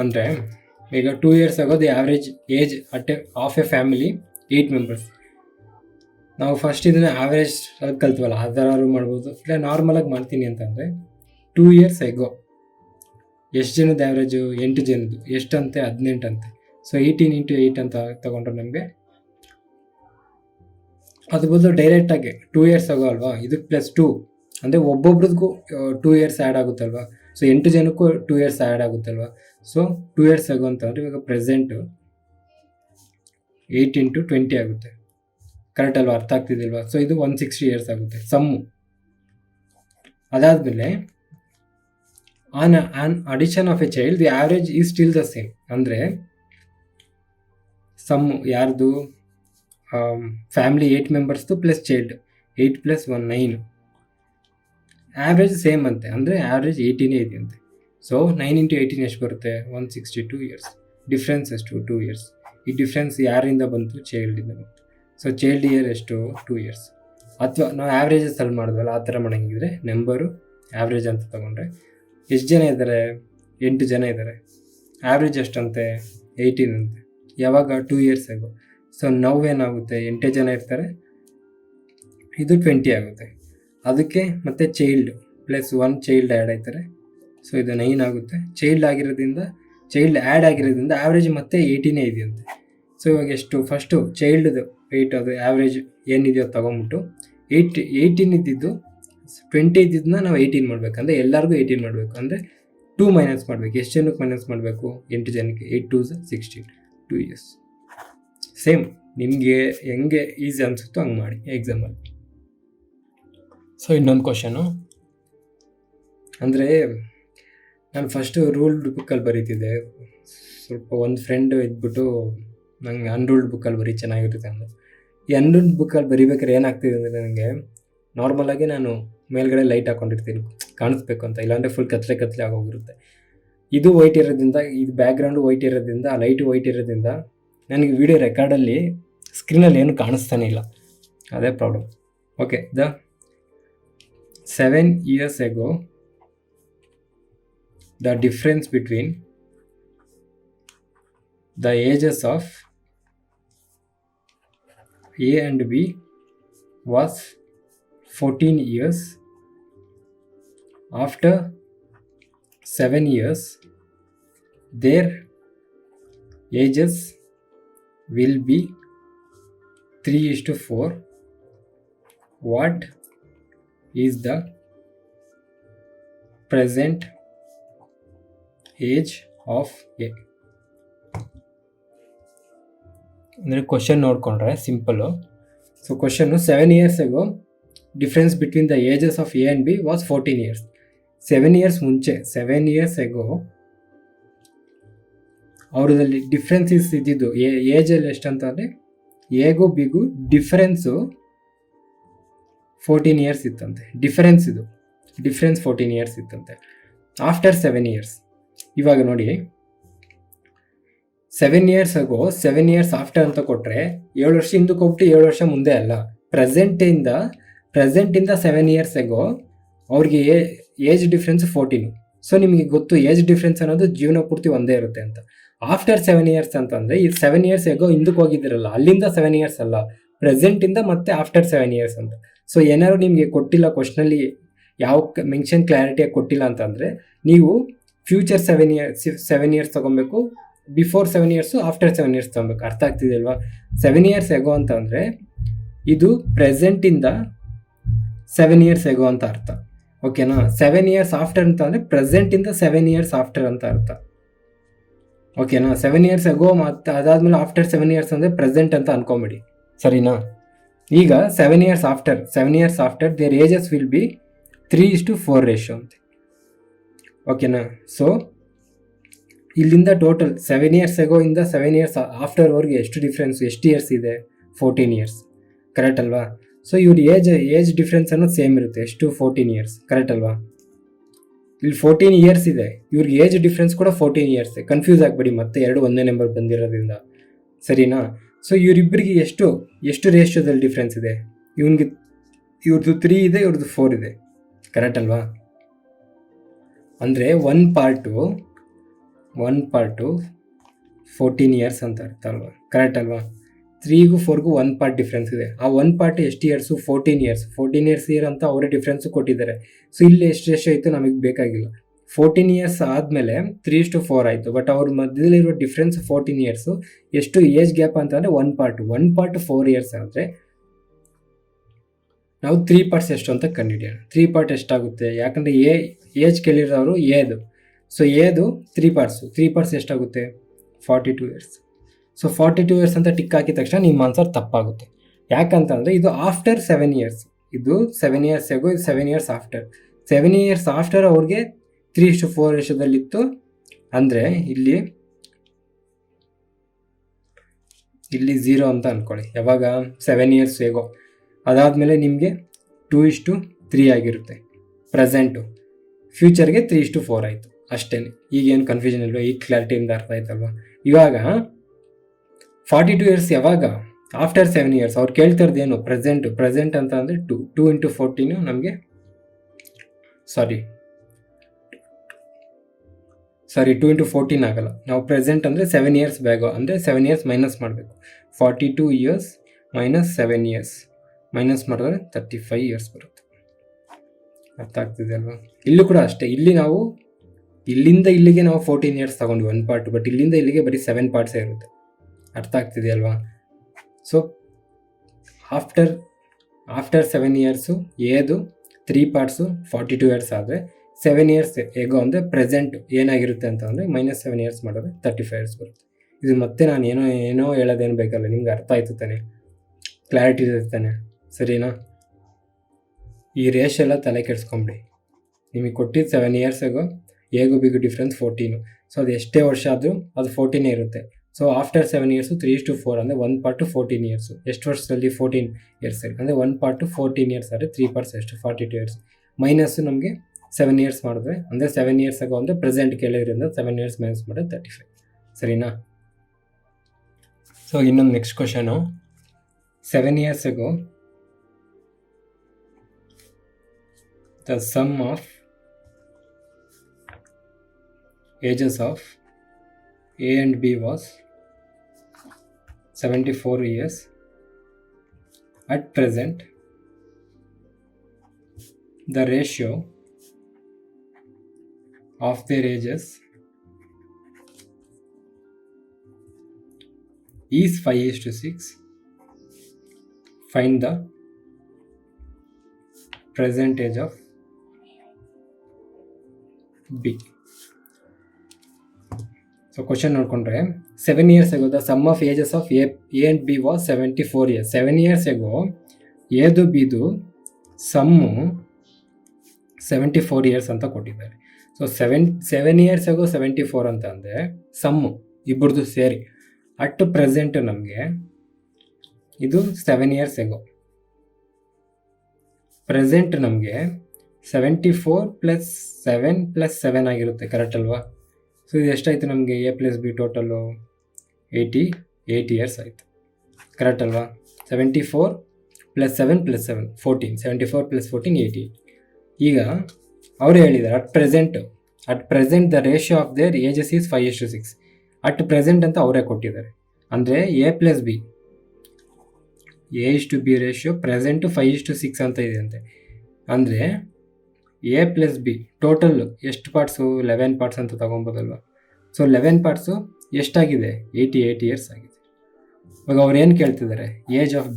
ಅಂದರೆ ಈಗ 2 years ago the average age of a family 8 members. ನಾವು first ಇದನ್ನು average ಕಲ್ತ್ವಲ್ಲ, ಆ ಥರ ಮಾಡ್ಬೋದು. ಇಲ್ಲ ನಾರ್ಮಲಾಗಿ ಮಾಡ್ತೀನಿ ಅಂತಂದರೆ 2 years ago ಎಷ್ಟು ಜನದ ಆ್ಯಾವ್ರೇಜು? 8 ಜನದ್ದು. ಎಷ್ಟಂತೆ? 18 ಅಂತೆ. ಸೊ 18 into 8 ಅಂತ ತಗೊಂಡ್ರೆ ನಮಗೆ ಅದು ಬದಲು ಡೈರೆಕ್ಟಾಗಿ 2 years ago ಅಲ್ವಾ, ಇದಕ್ಕೆ +2 ಅಂದರೆ ಒಬ್ಬೊಬ್ರದ್ದು 2 years ಆ್ಯಡ್ ಆಗುತ್ತಲ್ವಾ. ಸೊ 8 ಜನಕ್ಕೂ 2 years ಆ್ಯಡ್ ಆಗುತ್ತಲ್ವಾ. ಸೊ 2 years ago ಅಂತಂದರೆ ಇವಾಗ ಪ್ರೆಸೆಂಟು 8 into 20 ಆಗುತ್ತೆ. ಕರೆಕ್ಟ್ ಅಲ್ವಾ? ಅರ್ಥ ಆಗ್ತಿದ್ದಿಲ್ವಾ? ಸೊ ಇದು 160 years ಆಗುತ್ತೆ ಸಮ್ಮು. ಅದಾದಮೇಲೆ on addition of A child the average is still the same. ಅಂದರೆ ಸಮ್ಮು ಯಾರ್ದು? Family 8 members plus child 8 + 1 9. Average same ಅಂತೆ, ಅಂದರೆ ಆ್ಯಾವ್ರೇಜ್ 18 ಇದೆ ಅಂತೆ. ಸೊ 9 into 18 ಎಷ್ಟು ಬರುತ್ತೆ? 162 years. ಡಿಫ್ರೆನ್ಸ್ ಎಷ್ಟು? 2 years. ಈ ಡಿಫ್ರೆನ್ಸ್ ಯಾರಿಂದ ಬಂತು? ಚೈಲ್ಡಿಂದ ಬಂತು. ಸೊ ಚೈಲ್ಡ್ ಇಯರ್ ಎಷ್ಟು? 2 years. ಅಥವಾ ನಾವು ಆ್ಯಾವ್ರೇಜಸ್ ಅಲ್ಲಿ ಮಾಡಿದ್ವಲ್ಲ ಆ ಥರ ಮಾಡೋಂಗಿದ್ರೆ ನಂಬರು ಆ್ಯಾವ್ರೇಜ್ ಅಂತ ತೊಗೊಂಡ್ರೆ ಎಷ್ಟು ಜನ ಇದ್ದಾರೆ? 8 ಜನ ಇದ್ದಾರೆ. ಆ್ಯಾವ್ರೇಜ್ ಎಷ್ಟಂತೆ? 18 ಅಂತೆ. ಯಾವಾಗ? 2 years ago. ಸೊ ನಾವೇನಾಗುತ್ತೆ? 8 ಜನ ಇರ್ತಾರೆ, ಇದು 20 ಆಗುತ್ತೆ. ಅದಕ್ಕೆ ಮತ್ತೆ ಚೈಲ್ಡ್ +1 ಚೈಲ್ಡ್ ಆ್ಯಡ್ ಆಯ್ತಾರೆ. ಸೊ ಇದು 9 ಆಗುತ್ತೆ. ಚೈಲ್ಡ್ ಆ್ಯಡ್ ಆಗಿರೋದ್ರಿಂದ ಆ್ಯಾವ್ರೇಜ್ ಮತ್ತೆ 18 ಇದೆಯಂತೆ. ಸೊ ಇವಾಗ ಎಷ್ಟು? ಫಸ್ಟು ಚೈಲ್ಡ್ದು 8 ಅದು ಆ್ಯಾವ್ರೇಜ್ ಏನಿದೆಯೋ ತೊಗೊಂಬಿಟ್ಟು 18 ಇದ್ದಿದ್ದು 20 ಇದ್ದಿದ್ದನ್ನ ನಾವು 18 ಮಾಡಬೇಕು. ಅಂದರೆ ಎಲ್ಲರಿಗೂ 18 ಮಾಡಬೇಕು. ಅಂದರೆ 2 ಮೈನಸ್ ಮಾಡಬೇಕು. ಎಷ್ಟು ಜನಕ್ಕೆ ಮೈನಸ್ ಮಾಡಬೇಕು? 8 ಜನಕ್ಕೆ. 8 2 16, 2 years. ಸೇಮ್ ನಿಮಗೆ ಹೆಂಗೆ ಈಸಿ ಅನಿಸುತ್ತೋ ಹಂಗೆ ಮಾಡಿ ಎಕ್ಸಾಮಲ್ಲಿ. ಸೊ ಇನ್ನೊಂದು ಕ್ವಶನು, ಅಂದರೆ ನಾನು ಫಸ್ಟು ರೂಲ್ಡ್ ಬುಕ್ಕಲ್ಲಿ ಬರೀತಿದ್ದೆ. ಸ್ವಲ್ಪ ಒಂದು ಫ್ರೆಂಡ್ ಇದ್ಬಿಟ್ಟು ನಂಗೆ ಅನ್ರೂಲ್ಡ್ ಬುಕ್ಕಲ್ಲಿ ಬರೀ ಚೆನ್ನಾಗಿರುತ್ತೆ ಅಂದರು. ಈ ಅನ್ರೂಲ್ಡ್ ಬುಕ್ಕಲ್ಲಿ ಬರೀಬೇಕಾದ್ರೆ ಏನಾಗ್ತಿದೆ ಅಂದರೆ ನನಗೆ ನಾರ್ಮಲಾಗಿ ನಾನು ಮೇಲ್ಗಡೆ ಲೈಟ್ ಹಾಕ್ಕೊಂಡಿರ್ತೀನಿ ಕಾಣಿಸ್ಬೇಕು ಅಂತ, ಇಲ್ಲಾಂದರೆ ಫುಲ್ ಕತ್ಲೆ ಆಗೋಗಿರುತ್ತೆ. ಇದು ವೈಟ್ ಇರೋದ್ರಿಂದ, ಇದು ಬ್ಯಾಕ್ಗ್ರೌಂಡು ವೈಟ್ ಇರೋದ್ರಿಂದ, ಆ ಲೈಟು ವೈಟ್ ಇರೋದ್ರಿಂದ ನನಗೆ ವಿಡಿಯೋ ರೆಕಾರ್ಡಲ್ಲಿ ಸ್ಕ್ರೀನಲ್ಲಿ ಏನು ಕಾಣಿಸ್ತಾನೆ ಇಲ್ಲ. ಅದೇ problem. Okay, 7 years ago the difference between the ages of A and B was 14 years. After 7 years their ages will be 3:4. What is the present age of A? ಅಂದರೆ question ನೋಡಿಕೊಂಡ್ರೆ simple. So question 7 years ago difference between the ages of A and B was 14 years. 7 years ಮುಂಚೆ 7 years ago ಅವ್ರದಲ್ಲಿ differences ಇದ್ದಿದ್ದು ಏಜಲ್ಲಿ ಎಷ್ಟಂತಂದರೆ ಎಗೂ ಬಿಗೂ difference 14 years ಇತ್ತಂತೆ. Difference 14 years ಇತ್ತಂತೆ. After 7 years, ಇವಾಗ ನೋಡಿ 7 years ಆಗೋ 7 years after ಅಂತ ಕೊಟ್ಟರೆ 7 ವರ್ಷ ಹಿಂದಕ್ಕೆ ಹೋಗ್ಬಿಟ್ಟು 7 ವರ್ಷ ಮುಂದೆ ಅಲ್ಲ, ಪ್ರೆಸೆಂಟಿಂದ 7 ಇಯರ್ಸ್ ಆಗೋ ಅವ್ರಿಗೆ ಏಜ್ ಡಿಫ್ರೆನ್ಸ್ 14. ಸೊ ನಿಮಗೆ ಗೊತ್ತು ಏಜ್ ಡಿಫ್ರೆನ್ಸ್ ಅನ್ನೋದು ಜೀವನ ಪೂರ್ತಿ ಒಂದೇ ಇರುತ್ತೆ ಅಂತ. ಆಫ್ಟರ್ 7 ಇಯರ್ಸ್ ಅಂತಂದರೆ ಈ 7 ಇಯರ್ಸ್ ಆಗೋ ಹಿಂದಕ್ಕೆ ಹೋಗಿದ್ದೀರಲ್ಲ ಅಲ್ಲಿಂದ 7 ಇಯರ್ಸ್ ಅಲ್ಲ, ಪ್ರೆಸೆಂಟಿಂದ ಮತ್ತೆ ಆಫ್ಟರ್ 7 ಇಯರ್ಸ್ ಅಂತ. ಸೊ ಏನಾದ್ರು ನಿಮಗೆ ಕೊಟ್ಟಿಲ್ಲ ಕ್ವಶನಲ್ಲಿ, ಯಾವ ಮೆನ್ಷನ್ ಕ್ಲಾರಿಟಿಯಾಗಿ ಕೊಟ್ಟಿಲ್ಲ ಅಂತಂದರೆ ನೀವು ಫ್ಯೂಚರ್ 7 ಇಯರ್ಸ್ ತೊಗೊಬೇಕು, ಬಿಫೋರ್ 7 ಇಯರ್ಸು ಆಫ್ಟರ್ 7 ಇಯರ್ಸ್ ತೊಗೊಬೇಕು. ಅರ್ಥ ಆಗ್ತಿದೆ ಅಲ್ವಾ? 7 ಇಯರ್ಸ್ ಎಗೋ ಅಂತ ಅಂದರೆ ಇದು ಪ್ರೆಸೆಂಟಿಂದ 7 ಇಯರ್ಸ್ ಎಗೋ ಅಂತ ಅರ್ಥ. ಓಕೆನಾ? 7 ಇಯರ್ಸ್ ಆಫ್ಟರ್ ಅಂತ ಅಂದರೆ ಪ್ರೆಸೆಂಟಿಂದ 7 ಇಯರ್ಸ್ ಆಫ್ಟರ್ ಅಂತ ಅರ್ಥ. ಓಕೆನಾ? 7 ಇಯರ್ಸ್ ಎಗೋ ಮತ್ತು ಅದಾದಮೇಲೆ ಆಫ್ಟರ್ 7 ಇಯರ್ಸ್ ಅಂದರೆ ಪ್ರೆಸೆಂಟ್ ಅಂತ ಅನ್ಕೊಂಬಿಡಿ, ಸರಿನಾ? ಈಗ 7 years after there ages will be 3:4 ratio ಅಂತ. ಓಕೆನಾ? ಸೊ ಇಲ್ಲಿಂದ ಟೋಟಲ್ 7 ಇಯರ್ಸ್ ಎಗೋ ಇಂದ 7 ಇಯರ್ಸ್ ಆಫ್ಟರ್ವರೆಗೆ ಎಷ್ಟು ಡಿಫ್ರೆನ್ಸ್, ಎಷ್ಟು ಇಯರ್ಸ್ ಇದೆ? 14 ಇಯರ್ಸ್, ಕರೆಕ್ಟ್ ಅಲ್ವಾ? ಸೊ ಇವ್ರ ಏಜ್ ಡಿಫ್ರೆನ್ಸ್ ಅನ್ನೋದು ಸೇಮ್ ಇರುತ್ತೆ, ಎಷ್ಟು? 14 ಇಯರ್ಸ್, ಕರೆಕ್ಟ್ ಅಲ್ವಾ? ಇಲ್ಲಿ 14 ಇಯರ್ಸ್ ಇದೆ, ಇವ್ರಿಗೆ ಏಜ್ ಡಿಫ್ರೆನ್ಸ್ ಕೂಡ 14 ಇಯರ್ಸ್. ಕನ್ಫ್ಯೂಸ್ ಆಗಬೇಡಿ ಮತ್ತೆ, ಎರಡು ಒಂದೇ ನಂಬರ್ ಬಂದಿರೋದ್ರಿಂದ, ಸರಿನಾ? ಸೊ ಇವರಿಬ್ಬರಿಗೆ ಎಷ್ಟು ರೇಷಿಯೋದಲ್ಲಿ ಡಿಫ್ರೆನ್ಸ್ ಇದೆ? ಇವ್ರದ್ದು 3 ಇದೆ, ಇವ್ರದ್ದು 4 ಇದೆ, ಕರೆಕ್ಟ್ ಅಲ್ವಾ? ಅಂದರೆ ಒನ್ ಪಾರ್ಟು 14 ಇಯರ್ಸ್ ಅಂತ ಅರ್ಥ ಅಲ್ವಾ? ಕರೆಕ್ಟ್ ಅಲ್ವಾ? 3ಗೂ 4ಗೂ 1 ಪಾರ್ಟ್ ಡಿಫ್ರೆನ್ಸ್ ಇದೆ. ಆ 1 ಪಾರ್ಟ್ ಎಷ್ಟು ಇಯರ್ಸು? 14 ಇಯರ್ಸ್ ಇಯರ್ ಅಂತ ಅವರೇ ಡಿಫ್ರೆನ್ಸು ಕೊಟ್ಟಿದ್ದಾರೆ. ಸೊ ಇಲ್ಲಿ ಎಷ್ಟು ರೇಷಿಯೋ ಆಯಿತು ನಮಗೆ ಬೇಕಾಗಿಲ್ಲ. 14 ಇಯರ್ಸ್ ಆದಮೇಲೆ 3:4 ಆಯಿತು. ಬಟ್ ಅವ್ರ ಮಧ್ಯದಲ್ಲಿರೋ ಡಿಫ್ರೆನ್ಸ್ 14 ಇಯರ್ಸು. ಎಷ್ಟು ಏಜ್ ಗ್ಯಾಪ್ ಅಂತಂದರೆ 1 ಪಾರ್ಟ್ 4 ಇಯರ್ಸ್ ಆದರೆ ನಾವು 3 ಪಾರ್ಟ್ಸ್ ಎಷ್ಟು ಅಂತ ಕಂಡುಹಿಡಿಯೋಣ. 3 ಪಾರ್ಟ್ ಎಷ್ಟಾಗುತ್ತೆ? ಯಾಕಂದರೆ ಏಜ್ ಕೇಳಿರೋರು ಏದು. ಸೊ ಏದು 3 ಪಾರ್ಟ್ಸ್ ಎಷ್ಟಾಗುತ್ತೆ? 42 ಇಯರ್ಸ್. ಸೊ 42 ಇಯರ್ಸ್ ಅಂತ ಟಿಕ್ ಹಾಕಿದ ತಕ್ಷಣ ನಿಮ್ಮ ಆನ್ಸರ್ ತಪ್ಪಾಗುತ್ತೆ. ಯಾಕಂತಂದರೆ ಇದು ಆಫ್ಟರ್ 7 ಇಯರ್ಸ್, ಇದು 7 ಇಯರ್ಸ್ ಆಗೋ, ಇದು 7 ಇಯರ್ಸ್ ಆಫ್ಟರ್. 7 ಇಯರ್ಸ್ ಆಫ್ಟರ್ ಅವ್ರಿಗೆ 3:4 ರೇಷಿಯೋದಲ್ಲಿತ್ತು. ಅಂದರೆ ಇಲ್ಲಿ 0 ಅಂತ ಅಂದ್ಕೊಳ್ಳಿ. ಯಾವಾಗ? 7 ಇಯರ್ಸ್ ಹೇಗೋ. ಅದಾದಮೇಲೆ ನಿಮಗೆ 2:3 ಆಗಿರುತ್ತೆ ಪ್ರೆಸೆಂಟು. ಫ್ಯೂಚರ್ಗೆ 3:4 ಆಯಿತು, ಅಷ್ಟೇ. ಈಗೇನು ಕನ್ಫ್ಯೂಷನ್ ಇಲ್ವಾ? ಈಗ ಕ್ಲಾರಿಟಿಯಿಂದ ಅರ್ಥ ಆಯ್ತಲ್ವ? ಇವಾಗ 42 ಇಯರ್ಸ್ ಯಾವಾಗ? After 7 years. ಅವ್ರು ಕೇಳ್ತಿರೋದು ಏನು? ಪ್ರೆಸೆಂಟ್ ಅಂತ ಅಂದರೆ 2 × 14 ನಮಗೆ 2 × 14 ಆಗಲ್ಲ. ನಾವು ಪ್ರೆಸೆಂಟ್ ಅಂದರೆ 7 ಇಯರ್ಸ್ ಬ್ಯಾಗು, ಅಂದರೆ 7 ಇಯರ್ಸ್ ಮೈನಸ್ ಮಾಡಬೇಕು. 42 ಇಯರ್ಸ್ ಮೈನಸ್ 7 ಇಯರ್ಸ್ ಮೈನಸ್ ಮಾಡಿದ್ರೆ 35 ಇಯರ್ಸ್ ಬರುತ್ತೆ. ಅರ್ಥ ಆಗ್ತಿದೆ ಅಲ್ವಾ? ಇಲ್ಲೂ ಕೂಡ ಅಷ್ಟೇ. ಇಲ್ಲಿ ನಾವು ಇಲ್ಲಿಂದ ಇಲ್ಲಿಗೆ ನಾವು 14 ಇಯರ್ಸ್ ತಗೊಂಡ್ವಿ 1 ಪಾರ್ಟ್, ಬಟ್ ಇಲ್ಲಿಂದ ಇಲ್ಲಿಗೆ ಬರೀ 7 ಪಾರ್ಟ್ಸೇ ಇರುತ್ತೆ. ಅರ್ಥ ಆಗ್ತಿದೆ ಅಲ್ವಾ? ಸೊ ಆಫ್ಟರ್ 7 ಇಯರ್ಸು ಏದು 3 ಪಾರ್ಟ್ಸು 42 ಇಯರ್ಸ್ ಆದರೆ 7 ಇಯರ್ಸ್ ಹೇಗೋ ಅಂದರೆ ಪ್ರೆಸೆಂಟ್ ಏನಾಗಿರುತ್ತೆ ಅಂತ ಅಂದರೆ -7 ಇಯರ್ಸ್ ಮಾಡಿದ್ರೆ 35 ಇಯರ್ಸ್ ಬರುತ್ತೆ. ಇದು ಮತ್ತೆ ನಾನು ಏನೋ ಹೇಳೋದೇನು ಬೇಕಲ್ಲ, ನಿಮ್ಗೆ ಅರ್ಥ ಆಯ್ತು ತಾನೆ? ಕ್ಲಾರಿಟಿ ಇರ್ತಾನೆ, ಸರಿನಾ? ಈ ರೇಷ್ ಎಲ್ಲ ತಲೆ ಕೆಡಿಸ್ಕೊಂಬಿಡಿ. ನಿಮಗೆ ಕೊಟ್ಟಿದ್ದು 7 ಇಯರ್ಸ್ ಆಗೋ ಹೇಗೂ ಬಿಗೂ ಡಿಫ್ರೆನ್ಸ್ 14. ಸೊ ಅದು ಎಷ್ಟೇ ವರ್ಷ ಆದರೂ ಅದು 14 ಇರುತ್ತೆ. ಸೊ ಆಫ್ಟರ್ 7 ಇಯರ್ಸು 3:4 ಅಂದರೆ 1 ಪಾರ್ಟು 14 ಇಯರ್ಸು. ಎಷ್ಟು ವರ್ಷದಲ್ಲಿ? 14 ಇಯರ್ಸ್ ಅಂದರೆ 1 ಪಾರ್ಟು 14 ಇಯರ್ಸ್ ಆದರೆ 3 ಪಾರ್ಟ್ಸ್ ಎಷ್ಟು? 42 ಇಯರ್ಸ್. ಮೈನಸ್ಸು ನಮಗೆ 7 ಇಯರ್ಸ್ ಮಾಡಿದ್ರೆ, ಅಂದರೆ 7 ಇಯರ್ಸ್ ಆಗೋ ಅಂದರೆ ಪ್ರೆಸೆಂಟ್ ಕೇಳಿದ್ರಿಂದ 7 ಇಯರ್ಸ್ ಮೈನಸ್ ಮಾಡಿದ್ರೆ 35, ಸರಿನಾ? ಸೊ ಇನ್ನೊಂದು ನೆಕ್ಸ್ಟ್ ಕ್ವಶನು. 7 ಇಯರ್ಸ್ ಆಗೋ the sum of ages of A and B was 74 years. At present, the ratio of their ages is 5:6. Find the present age of B. So question ನೋಡ್ಕೊಂಡ್ರೆ 7 years ago the sum of ages of A and B was 74 years. 7 years ago ಎದು ಬಿದು sum 74 years ಅಂತ ಕೊಟ್ಟಿದ್ದಾರೆ. So 7 years ಆಗೋ 74 ಅಂತ ಅಂದರೆ sum ಇಬ್ಬರದು ಸೇರಿ at present ನಮಗೆ ಇದು 7 ಇಯರ್ಸ್ ಆಗೋ ಪ್ರೆಸೆಂಟ್ ನಮಗೆ 74 ಪ್ಲಸ್ 7 ಆಗಿರುತ್ತೆ, ಕರೆಕ್ಟ್ ಅಲ್ವಾ? ಸೊ ಇದು ಎಷ್ಟಾಯಿತು ನಮಗೆ A plus B total 88 years ಆಯಿತು, ಕರೆಕ್ಟ್ ಅಲ್ವಾ? 74 ಪ್ಲಸ್ 7 ಪ್ಲಸ್ 7 14, 74 ಪ್ಲಸ್ 14 88. ಈಗ ಅವರು ಹೇಳಿದ್ದಾರೆ at present the ratio of their ages is 5:6. At present ಅಂತ ಅವರೇ ಕೊಟ್ಟಿದ್ದಾರೆ. ಅಂದರೆ A plus B A:B ratio present 5:6 ಅಂತ ಇದೆ ಅಂತೆ. ಅಂದರೆ ಎ ಪ್ಲಸ್ ಬಿ ಟೋಟಲ್ ಎಷ್ಟು ಪಾರ್ಟ್ಸು 11 ಪಾರ್ಟ್ಸ್ ಅಂತ ತೊಗೊಬೋದಲ್ವ? ಸೊ 11 ಪಾರ್ಟ್ಸು ಎಷ್ಟಾಗಿದೆ? 88 ಇಯರ್ಸ್ ಆಗಿದೆ. ಇವಾಗ ಅವ್ರು ಏನು ಕೇಳ್ತಿದ್ದಾರೆ? ಏಜ್ ಆಫ್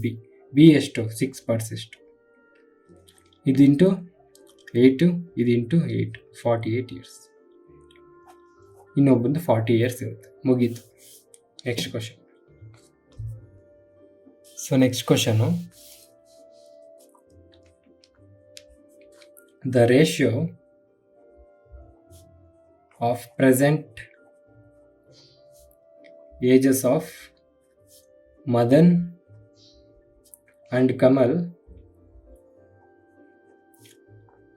ಬಿ ಎಷ್ಟು? 6 ಪಾರ್ಟ್ಸ್ ಎಷ್ಟು? ಇದು ಇಂಟು 8, ಇದು ಇಂಟು 8, 48 ಇಯರ್ಸ್. ಇನ್ನೊಬ್ಬಂದು 40 ಇಯರ್ಸ್ ಇರುತ್ತೆ, ಮುಗೀತು. Next question. So next question, the ratio of present ages of Madan and Kamal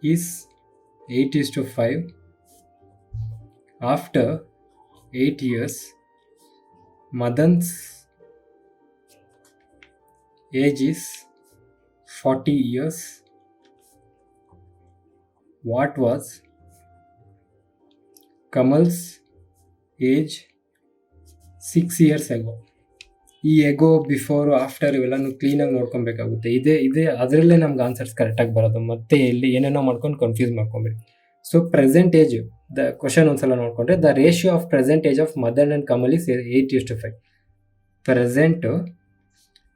is 8:5. After 8 years, Madan's age is 40 years. What was Kamal's age 6 years ago? ಈ ago before after ಇವೆಲ್ಲನೂ ಕ್ಲೀನಾಗಿ ನೋಡ್ಕೊಬೇಕಾಗುತ್ತೆ. ಇದೇ ಅದರಲ್ಲೇ ನಮ್ಗೆ answers ಕರೆಕ್ಟಾಗಿ ಬರೋದು. ಮತ್ತೆ ಇಲ್ಲಿ ಏನೇನೋ ಮಾಡ್ಕೊಂಡು ಕನ್ಫ್ಯೂಸ್ ಮಾಡ್ಕೊಂಬಿಡಿ. So present age the question ಒಂದ್ಸಲ ನೋಡ್ಕೊಂಡ್ರೆ, the ratio of present age of Madan and Kamal is 8:5. Present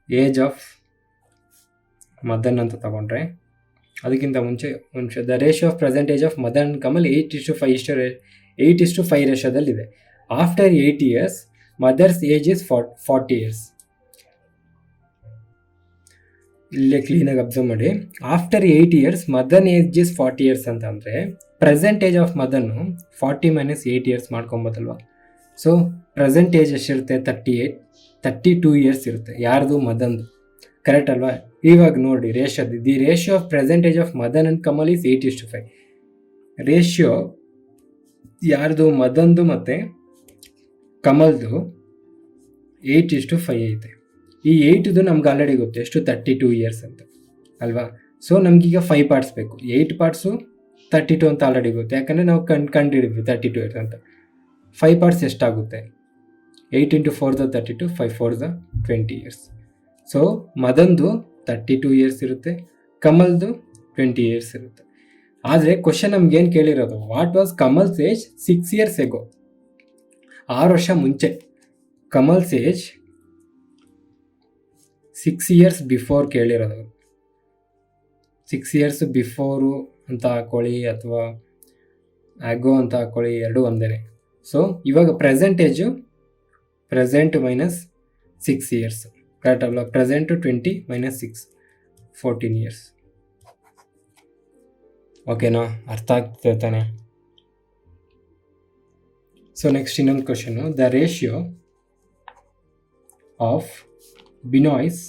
age of Madan ಅಂತ ತಗೊಂಡ್ರೆ, ಅದಕ್ಕಿಂತ ಮುಂಚೆ the ratio of present age of Madan and Kamal 8:5 ರೇಷಿಯೋದಲ್ಲಿದೆ. After 8 years mother's age is 40 years. ಇಲ್ಲೇ ಕ್ಲೀನಾಗಿ ಅಬ್ಸರ್ವ್ ಮಾಡಿ. After 8 years Madan age is 40 years ಅಂತ ಅಂದರೆ ಪ್ರೆಸೆಂಟ್ ಏಜ್ ಆಫ್ ಮದನ್ನು 40 - 8 ಇಯರ್ಸ್ ಮಾಡ್ಕೊಬೋದಲ್ವ? ಸೊ ಪ್ರೆಸೆಂಟ್ ಏಜ್ ಎಷ್ಟಿರುತ್ತೆ? 32 ಇಯರ್ಸ್ ಇರುತ್ತೆ. ಯಾರ್ದು? ಮದನ್ದು, ಕರೆಕ್ಟ್ ಅಲ್ವಾ? ಇವಾಗ ನೋಡಿ ರೇಷಿಯೋದು. The ratio of present age of Madan and Kamal is 8:5. Ratio ಯಾರ್ದು? ಮದನ್ದು ಮತ್ತು ಕಮಲ್ದು 8:5 ಐತೆ. ಈ 8ದು ನಮ್ಗೆ ಆಲ್ರೆಡಿ ಗೊತ್ತು ಎಷ್ಟು? 32 ಇಯರ್ಸ್ ಅಂತ ಅಲ್ವಾ? ಸೊ ನಮಗೀಗ 5 ಪಾರ್ಟ್ಸ್ ಬೇಕು. 8 ಪಾರ್ಟ್ಸು 32 ಅಂತ ಆಲ್ರೆಡಿ ಗೊತ್ತು, ಯಾಕಂದರೆ ನಾವು ಕಂಡುಹಿಡಿದ್ವಿ 32 ಇಯರ್ಸ್ ಅಂತ. 5 ಪಾರ್ಟ್ಸ್ ಎಷ್ಟಾಗುತ್ತೆ? 8 × 4 = 32, 5 × 4 = 20 ಇಯರ್ಸ್. ಸೊ ಮದನ್ದು 32 ಇಯರ್ಸ್ ಇರುತ್ತೆ, ಕಮಲ್ದು 20 ಇಯರ್ಸ್ ಇರುತ್ತೆ. ಆದರೆ ಕ್ವಶನ್ ನಮ್ಗೇನು ಕೇಳಿರೋದು? What was Kamal's age 6 years ago? 6 ವರ್ಷ ಮುಂಚೆ. ಕಮಲ್ಸ್ ಏಜ್ 6 ಇಯರ್ಸ್ ಬಿಫೋರ್ ಕೇಳಿರೋದು. 6 ಇಯರ್ಸ್ ಬಿಫೋರು ಅಂತ ಹಾಕೊಳ್ಳಿ ಅಥವಾ ಆಗೋ ಅಂತ ಹಾಕೊಳ್ಳಿ, ಎರಡು ಒಂದೇ. ಸೊ ಇವಾಗ present age present -6 years, correct ಅಲ್ಲ? Present 20 - 6 14 years. ಓಕೆನಾ? ಅರ್ಥ ಆಗ್ತದೆ ತಾನೆ? ಸೊ ನೆಕ್ಸ್ಟ್ ಇನ್ನೊಂದು question, the ratio of Binoy's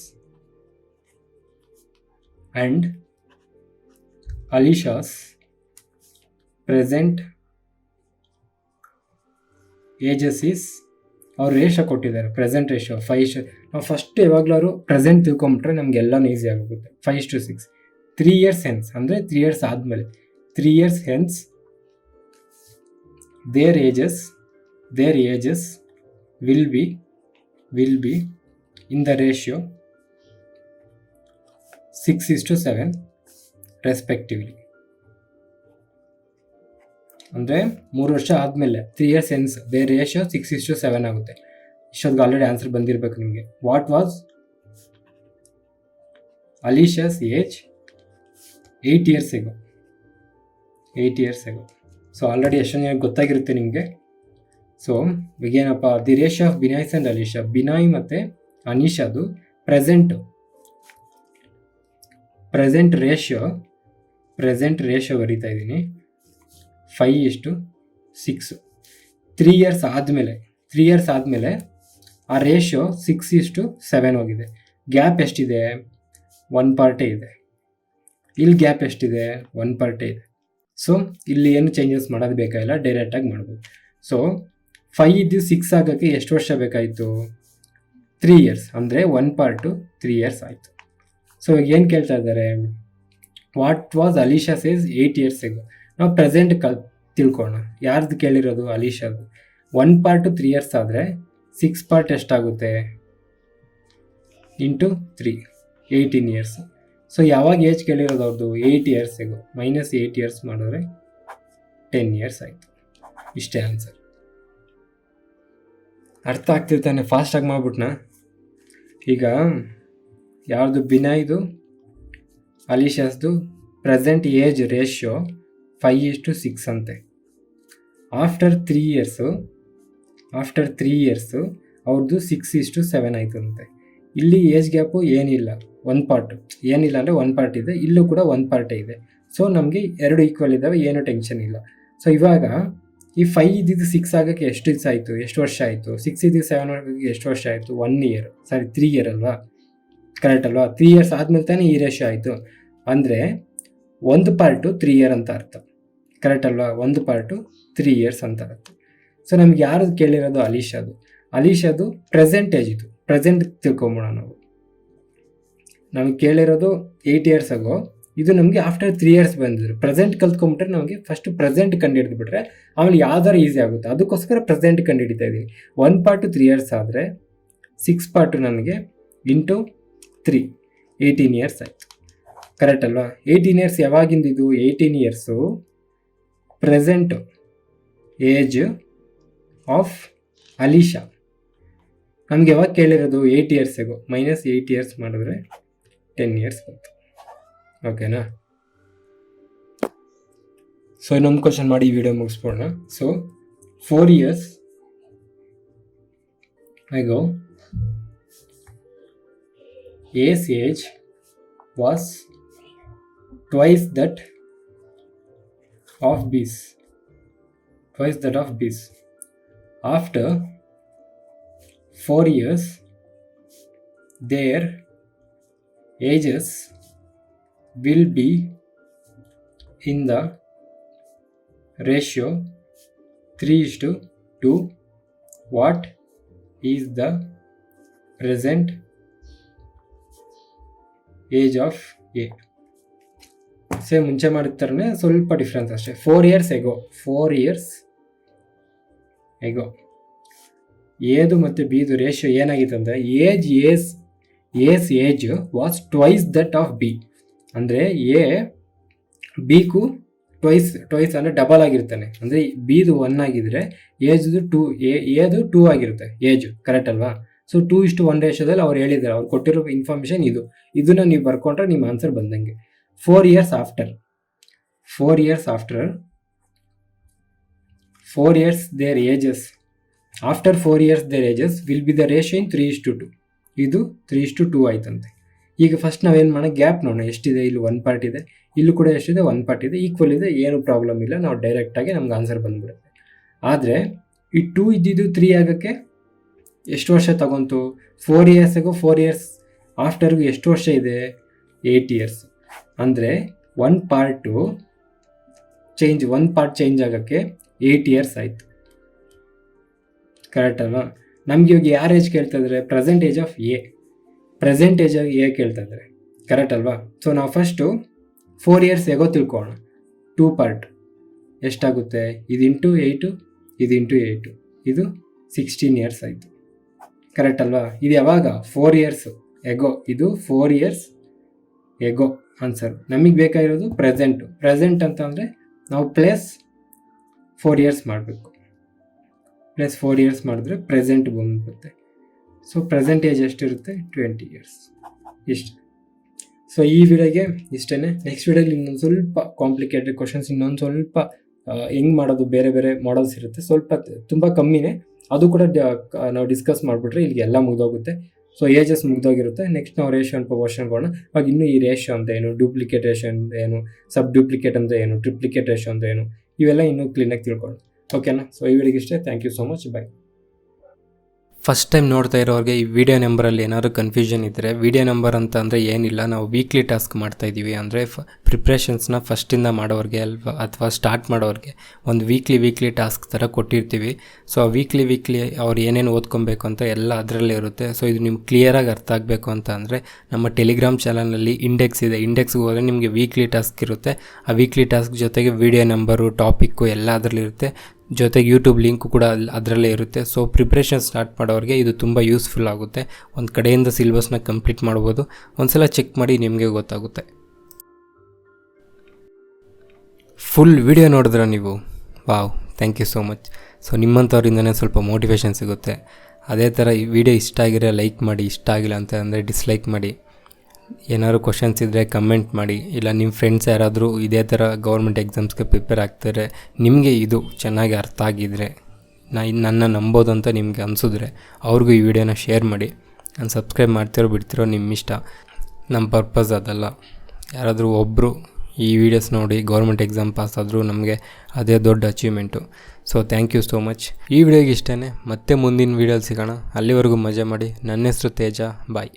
and Alisha's present ages is, ಅವ್ರು ರೇಷಿಯೋ ಕೊಟ್ಟಿದ್ದಾರೆ, ಪ್ರೆಸೆಂಟ್ ರೇಷಿಯೋ 5. ನಾವು ಫಸ್ಟ್ ಯಾವಾಗಲೂ ಪ್ರೆಸೆಂಟ್ ತಿಳ್ಕೊಂಬಿಟ್ರೆ ನಮ್ಗೆ ಎಲ್ಲನೂ ಈಸಿ ಆಗೋಗುತ್ತೆ. 5:6. 3 ಇಯರ್ಸ್ ಹೆನ್ಸ್ ಅಂದರೆ 3 ಇಯರ್ಸ್ ಆದಮೇಲೆ, 3 years hence there ages will be in the ratio 6:7 respectively. ಅಂದರೆ 3 ವರ್ಷ ಆದಮೇಲೆ 3 ಇಯರ್ಸ್ ಹೆನ್ಸ್ ದೇರ್ ರೇಷಿಯೋ 6:7 ಆಗುತ್ತೆ. ಇಷ್ಟೊಂದು ಆಲ್ರೆಡಿ ಆನ್ಸರ್ ಬಂದಿರಬೇಕು ನಿಮಗೆ. What was Alisha's age 8 years ago? 8 years ago. So already ಎಷ್ಟೊಂದು ಗೊತ್ತಾಗಿರುತ್ತೆ ನಿಮಗೆ. ಸೊ ಈಗೇನಪ್ಪ, the ratio of Binoy's and Alisha, Binoy ಮತ್ತು ಅನಿಶಾದು ಪ್ರೆಸೆಂಟ್ ರೇಷಿಯೋ ಬರೀತಾ ಇದ್ದೀನಿ 5:6. 3 ಇಯರ್ಸ್ ಆದಮೇಲೆ ಆ ರೇಷಿಯೋ 6:7 ಹೋಗಿದೆ. ಗ್ಯಾಪ್ ಎಷ್ಟಿದೆ? 1 ಪಾರ್ಟೇ ಇದೆ. ಇಲ್ಲಿ ಗ್ಯಾಪ್ ಎಷ್ಟಿದೆ? 1 ಪಾರ್ಟೇ ಇದೆ. ಸೊ ಇಲ್ಲಿ ಏನು ಚೇಂಜಸ್ ಮಾಡೋದು ಬೇಕಾಗಿಲ್ಲ, ಡೈರೆಕ್ಟಾಗಿ ಮಾಡ್ಬೋದು. ಸೊ 5 ಇದ್ದು 6 ಆಗೋಕ್ಕೆ ಎಷ್ಟು ವರ್ಷ ಬೇಕಾಯಿತು? 3 ಇಯರ್ಸ್. ಅಂದರೆ 1 ಪಾರ್ಟು 3 ಇಯರ್ಸ್ ಆಯಿತು. ಸೊ ಏನು ಕೇಳ್ತಾ ಇದ್ದಾರೆ? What was Alisha says 8 years ago. ನಾವು ಪ್ರೆಸೆಂಟ್ ತಿಳ್ಕೊಳ್ಳೋಣ. ಯಾರ್ದು ಕೇಳಿರೋದು? ಅಲಿಶಾದು. 1 ಪಾರ್ಟು 3 ಇಯರ್ಸ್ ಆದರೆ 6 ಪಾರ್ಟ್ ಎಷ್ಟಾಗುತ್ತೆ? Into 3, 18 years. ಸೊ ಯಾವಾಗ ಏಜ್ ಕೇಳಿರೋದು ಅವ್ರದ್ದು? 8 ಇಯರ್ಸ್ ಎಗೋ. -8 ಇಯರ್ಸ್ ಮಾಡಿದ್ರೆ 10 ಇಯರ್ಸ್ ಆಯಿತು. ಇಷ್ಟೇ ಆನ್ಸರ್. ಅರ್ಥ ಆಗ್ತಿರ್ತಾನೆ, ಫಾಸ್ಟಾಗಿ ಮಾಡ್ಬಿಟ್ನಾ? ಈಗ ಯಾರ್ದು? ಬಿನಾಯ್ದು ಅಲಿಶಾಸ್ದು ಪ್ರೆಸೆಂಟ್ ಏಜ್ ರೇಷಿಯೋ 5:6 ಅಂತೆ. ಆಫ್ಟರ್ 3 ಇಯರ್ಸು ಅವ್ರದ್ದು 6:7 ಆಯ್ತಂತೆ. ಇಲ್ಲಿ ಏಜ್ ಗ್ಯಾಪು ಏನಿಲ್ಲ, 1 ಪಾರ್ಟ್ ಏನಿಲ್ಲ ಅಂದರೆ 1 ಪಾರ್ಟ್ ಇದೆ. ಇಲ್ಲೂ ಕೂಡ 1 ಪಾರ್ಟೇ ಇದೆ. ಸೊ ನಮಗೆ 2 ಈಕ್ವಲ್ ಇದ್ದಾವೆ, ಏನೂ ಟೆನ್ಷನ್ ಇಲ್ಲ. ಸೊ ಇವಾಗ ಈ 5 ಇದ್ದಿದ್ದು 6 ಆಗೋಕ್ಕೆ ಎಷ್ಟು ದಿವಸ ಆಯಿತು? ಎಷ್ಟು ವರ್ಷ ಆಯಿತು? 6 ಇದ್ದಿದ್ದು 7 ಆಗೋಕ್ಕೆ ಎಷ್ಟು ವರ್ಷ ಆಯಿತು? 1 ಇಯರ್. 3 ಇಯರ್ ಅಲ್ವಾ? ಕರೆಕ್ಟ್ ಅಲ್ವಾ? 3 ಇಯರ್ಸ್ ಆದಮೇಲೆ ತಾನೇ ಈ ರೇಷಿಯೋ ಆಯಿತು. ಅಂದರೆ 1 ಪಾರ್ಟು 3 ಇಯರ್ ಅಂತ ಅರ್ಥ. ಕರೆಕ್ಟ್ ಅಲ್ವಾ? 1 ಪಾರ್ಟು 3 ಇಯರ್ಸ್ ಅಂತ ಅರ್ಥ. ಸೊ ನಮ್ಗೆ ಯಾರು ಕೇಳಿರೋದು? ಅಲಿಶಾದು ಪ್ರೆಸೆಂಟ್ ಏಜ್ ಇದು. ಪ್ರೆಸೆಂಟ್ ತಿಳ್ಕೊಂಬೋಣ ನಾವು. ನಮಗೆ ಕೇಳಿರೋದು 8 ಇಯರ್ಸ್ ಆಗೋ. ಇದು ನಮಗೆ ಆಫ್ಟರ್ 3 ಇಯರ್ಸ್ ಬಂದಿದ್ರು. ಪ್ರೆಸೆಂಟ್ ಕಲ್ತ್ಕೊಂಬಿಟ್ರೆ ನಮಗೆ ಫಸ್ಟ್ ಪ್ರೆಸೆಂಟ್ ಕಂಡು ಹಿಡಿದ್ಬಿಟ್ರೆ ಆಮೇಲೆ ಯಾವ್ದಾರು ಈಸಿ ಆಗುತ್ತೆ. ಅದಕ್ಕೋಸ್ಕರ ಪ್ರೆಸೆಂಟ್ ಕಂಡು ಹಿಡಿತಾ ಇದ್ದೀನಿ. 1 ಪಾರ್ಟು 3 ಇಯರ್ಸ್ ಆದರೆ 6 ಪಾರ್ಟು ನನಗೆ ಇಂಟು 3, 18 ಇಯರ್ಸ್ ಆಯಿತು. ಕರೆಕ್ಟ್ ಅಲ್ವಾ? 18 ಇಯರ್ಸ್ ಯಾವಾಗಿಂದಿದು? 18 years present age of Alisha. ನಮ್ಗೆ ಯಾವಾಗ ಕೇಳಿರೋದು? 8 ಇಯರ್ಸಿಗೂ. -8 ಇಯರ್ಸ್ ಮಾಡಿದ್ರೆ 10 ಇಯರ್ಸ್ ಬಂತು. ಓಕೆನಾ? ಸೊ ಇನ್ನೊಂದು ಕ್ವಶನ್ ಮಾಡಿ ಈ ವಿಡಿಯೋ ಮುಗಿಸ್ಬೋಣ. So 4 years ago A's age was twice that of B's. After 4 years, their ages will be in the ratio 3:2. What is the present age of A? Same ಮುಂಚೆ ಮಾಡಿರ್ತಾರೆ, ಸ್ವಲ್ಪ difference ಅಷ್ಟೇ. 4 years ago ಎದು ಮತ್ತು ಬಿದು ratio ಏನಾಗಿತ್ತು ಅಂದರೆ A's age was twice that of B. ಅಂದರೆ A ಬಿಗೂ ಟ್ವೈಸ್ ಅಂದರೆ ಡಬಲ್ ಆಗಿರ್ತಾನೆ. ಅಂದರೆ ಬಿದು 1 ಆಗಿದ್ರೆ ಏಜ್ದು 2, ಎದು 2 ಆಗಿರುತ್ತೆ ಏಜ್. ಕರೆಕ್ಟ್ ಅಲ್ವಾ? ಸೊ 2:1 ರೇಷಿಯೋದಲ್ಲಿ ಅವ್ರು ಹೇಳಿದ್ದಾರೆ, ಅವ್ರು ಕೊಟ್ಟಿರೋ ಇನ್ಫಾರ್ಮೇಷನ್ ಇದನ್ನು ನೀವು ಬರ್ಕೊಂಡ್ರೆ ನಿಮ್ಮ ಆನ್ಸರ್ ಬಂದಂಗೆ. 4 years after 4 years their ages, after 4 years their ages will be the ratio in 3:2. ಇದು 3:2 ಆಯ್ತಂತೆ. ಈಗ ಫಸ್ಟ್ ನಾವೇನು ಮಾಡೋಣ? ಗ್ಯಾಪ್ ನೋಡೋಣ ಎಷ್ಟಿದೆ. ಇಲ್ಲಿ 1 ಪಾರ್ಟ್ ಇದೆ, ಇಲ್ಲೂ ಕೂಡ ಎಷ್ಟಿದೆ? 1 ಪಾರ್ಟ್ ಇದೆ. ಈಕ್ವಲ್ ಇದೆ, ಏನು ಪ್ರಾಬ್ಲಮ್ ಇಲ್ಲ. ನಾವು ಡೈರೆಕ್ಟಾಗಿ ನಮ್ಗೆ ಆನ್ಸರ್ ಬಂದ್ಬಿಡುತ್ತೆ. ಆದರೆ ಈ 2 ಇದ್ದಿದ್ದು 3 ಆಗೋಕ್ಕೆ ಎಷ್ಟು ವರ್ಷ ತಗೊಂತು? 4 years ago 4 years ಆಫ್ಟರ್ಗೂ ಎಷ್ಟು ವರ್ಷ ಇದೆ? 8 years. ಅಂದರೆ 1 ಪಾರ್ಟ್ ಚೇಂಜ್ ಆಗೋಕ್ಕೆ 8 years ಆಯಿತು. ಕರೆಕ್ಟ್ ಅಲ್ವಾ? ನಮಗೆ ಇವಾಗ ಯಾರು ಏಜ್ ಕೇಳ್ತಾ ಇದ್ದಾರೆ? Present age of A. Present age ಆಗಿ ಎ ಕೇಳ್ತಾ ಇದ್ದಾರೆ. ಕರೆಕ್ಟ್ ಅಲ್ವಾ? ಸೊ ನಾವು ಫಸ್ಟು 4 years ago ತಿಳ್ಕೊಳ್ಳೋಣ. 2 ಪಾರ್ಟ್ ಎಷ್ಟಾಗುತ್ತೆ? ಇದು ಇಂಟು 8, ಇದು ಇಂಟು 8, ಇದು 16 years ಆಯಿತು. ಕರೆಕ್ಟ್ ಅಲ್ವಾ? ಇದು ಯಾವಾಗ? 4 years ago. ಇದು 4 years ago ಆನ್ಸರ್. ನಮಗೆ ಬೇಕಾಗಿರೋದು ಪ್ರೆಸೆಂಟ್ ಅಂತ ಅಂದರೆ ನಾವು ಪ್ಲಸ್ 4 years ಮಾಡಬೇಕು. ಪ್ಲಸ್ 4 years ಮಾಡಿದ್ರೆ ಪ್ರೆಸೆಂಟ್ ಬಂದ್ಬಿಡುತ್ತೆ. ಸೊ ಪ್ರೆಸೆಂಟ್ ಏಜ್ ಎಷ್ಟಿರುತ್ತೆ? 20 years. ಇಷ್ಟು. ಸೊ ಈ ವಿಡಿಯೋಗೆ ಇಷ್ಟೇ. ನೆಕ್ಸ್ಟ್ ವಿಡಿಯೋಲಿ ಇನ್ನೊಂದು ಸ್ವಲ್ಪ ಕಾಂಪ್ಲಿಕೇಟೆಡ್ ಕ್ವಶನ್ಸ್, ಇನ್ನೊಂದು ಸ್ವಲ್ಪ ಹೆಂಗೆ ಮಾಡೋದು, ಬೇರೆ ಬೇರೆ ಮಾಡಲ್ಸ್ ಇರುತ್ತೆ. ಸ್ವಲ್ಪ ತುಂಬ ಕಮ್ಮಿನೇ, ಅದು ಕೂಡ ನಾವು ಡಿಸ್ಕಸ್ ಮಾಡಿಬಿಟ್ರೆ ಇಲ್ಲಿಗೆ ಎಲ್ಲ ಮುಗಿದೋಗುತ್ತೆ. ಸೊ ಏಜಸ್ ಮುಗ್ದೋಗಿರುತ್ತೆ. ನೆಕ್ಸ್ಟ್ ನಾವು ರೇಷಿಯೋ ಅಂಡ್ ಪ್ರಪೋರ್ಷನ್ಗೆ ಹೋಗೋಣ. ಅವಾಗ ಇನ್ನೂ ಈ ರೇಷಿಯೋ ಅಂತ ಏನು, ಡೂಪ್ಲಿಕೇಟ್ ರೇಷಿಯೋ ಅಂತ ಏನು, ಸಬ್ ಡೂಪ್ಲಿಕೇಟ್ ಅಂತ ಏನು, ಟ್ರಿಪ್ಲಿಕೇಟ್ ರೇಷಿಯೋ ಅಂತ ಏನು, ಇವೆಲ್ಲ ಇನ್ನೂ ಕ್ಲೀನಾಗಿ ತಿಳ್ಕೊಳ್ಳೋಣ. ಓಕೆನಾ? ಸೊ ಈ ವಿಡಿಯೋಗೆ ಇಷ್ಟೇ. Thank you so much. Bye. First time ನೋಡ್ತಾ ಇರೋರಿಗೆ ಈ ವಿಡಿಯೋ ನಂಬರಲ್ಲಿ ಏನಾದ್ರು ಕನ್ಫ್ಯೂಷನ್ ಇದ್ದರೆ, ವಿಡಿಯೋ ನಂಬರ್ ಅಂತ ಅಂದರೆ ಏನಿಲ್ಲ, ನಾವು ವೀಕ್ಲಿ ಟಾಸ್ಕ್ ಮಾಡ್ತಾಯಿದ್ದೀವಿ. ಅಂದರೆ ಪ್ರಿಪ್ರೇಷನ್ಸ್ನ ಫಸ್ಟಿಂದ ಮಾಡೋರಿಗೆ ಅಥವಾ ಸ್ಟಾರ್ಟ್ ಮಾಡೋರಿಗೆ ಒಂದು ವೀಕ್ಲಿ ಟಾಸ್ಕ್ ಥರ ಕೊಟ್ಟಿರ್ತೀವಿ. ಸೊ ಆ ವೀಕ್ಲಿ ಅವ್ರು ಏನೇನು ಓದ್ಕೊಬೇಕು ಅಂತ ಎಲ್ಲ ಅದರಲ್ಲೇ ಇರುತ್ತೆ. ಸೊ ಇದು ನಿಮ್ಗೆ ಕ್ಲಿಯರಾಗಿ ಅರ್ಥ ಆಗಬೇಕು ಅಂತ ಅಂದರೆ ನಮ್ಮ ಟೆಲಿಗ್ರಾಮ್ ಚಾನಲಲ್ಲಿ ಇಂಡೆಕ್ಸ್ ಇದೆ. ಇಂಡೆಕ್ಸ್ಗೆ ಹೋದರೆ ನಿಮಗೆ ವೀಕ್ಲಿ ಟಾಸ್ಕ್ ಇರುತ್ತೆ. ಆ ವೀಕ್ಲಿ ಟಾಸ್ಕ್ ಜೊತೆಗೆ ವಿಡಿಯೋ ನಂಬರು, ಟಾಪಿಕ್ಕು ಎಲ್ಲ ಅದರಲ್ಲಿರುತ್ತೆ. ಜೊತೆಗೆ ಯೂಟ್ಯೂಬ್ ಲಿಂಕು ಕೂಡ ಅದರಲ್ಲೇ ಇರುತ್ತೆ. ಸೊ ಪ್ರಿಪ್ರೇಷನ್ ಸ್ಟಾರ್ಟ್ ಮಾಡೋರಿಗೆ ಇದು ತುಂಬ ಯೂಸ್ಫುಲ್ ಆಗುತ್ತೆ. ಒಂದು ಕಡೆಯಿಂದ ಸಿಲೆಬಸ್ನ ಕಂಪ್ಲೀಟ್ ಮಾಡ್ಬೋದು. ಒಂದ್ಸಲ ಚೆಕ್ ಮಾಡಿ, ನಿಮಗೆ ಗೊತ್ತಾಗುತ್ತೆ. ಫುಲ್ ವಿಡಿಯೋ ನೋಡಿದ್ರೆ ನೀವು, wow, thank you so much. So ನಿಮ್ಮಂಥವ್ರಿಂದನೇ ಸ್ವಲ್ಪ ಮೋಟಿವೇಶನ್ ಸಿಗುತ್ತೆ. ಅದೇ ಥರ ಈ ವಿಡಿಯೋ ಇಷ್ಟ ಆಗಿರೋ ಲೈಕ್ ಮಾಡಿ, ಇಷ್ಟ ಆಗಿಲ್ಲ ಅಂತ ಅಂದರೆ ಡಿಸ್ಲೈಕ್ ಮಾಡಿ. ಏನಾದ್ರು ಕ್ವಶನ್ಸ್ ಇದ್ದರೆ ಕಮೆಂಟ್ ಮಾಡಿ. ಇಲ್ಲ ನಿಮ್ಮ ಫ್ರೆಂಡ್ಸ್ ಯಾರಾದರೂ ಇದೇ ಥರ ಗೌರ್ಮೆಂಟ್ ಎಕ್ಸಾಮ್ಸ್ಗೆ ಪ್ರಿಪೇರ್ ಆಗ್ತಾರೆ, ನಿಮಗೆ ಇದು ಚೆನ್ನಾಗಿ ಅರ್ಥ ಆಗಿದ್ದರೆ, ನನ್ನ ನಂಬೋದು ಅಂತ ನಿಮಗೆ ಅನಿಸಿದ್ರೆ ಅವ್ರಿಗೂ ಈ ವಿಡಿಯೋನ ಶೇರ್ ಮಾಡಿ. ನಾನು ಸಬ್ಸ್ಕ್ರೈಬ್ ಮಾಡ್ತಿರೋ ಬಿಡ್ತಿರೋ ನಿಮ್ಮ ಇಷ್ಟ. ನಮ್ಮ ಪರ್ಪಸ್ ಅದಲ್ಲ. ಯಾರಾದರೂ ಒಬ್ಬರು ಈ ವಿಡಿಯೋಸ್ ನೋಡಿ ಗೌರ್ಮೆಂಟ್ ಎಕ್ಸಾಮ್ ಪಾಸ್ ಆದರೂ ನಮಗೆ ಅದೇ ದೊಡ್ಡ achievement. So thank you so much. ಈ ವಿಡಿಯೋಗೆ ಇಷ್ಟೇ. ಮತ್ತೆ ಮುಂದಿನ ವೀಡಿಯೋಲಿ ಸಿಗೋಣ. ಅಲ್ಲಿವರೆಗೂ ಮಜಾ ಮಾಡಿ. ನನ್ನ ಹೆಸರು ತೇಜ. ಬಾಯ್.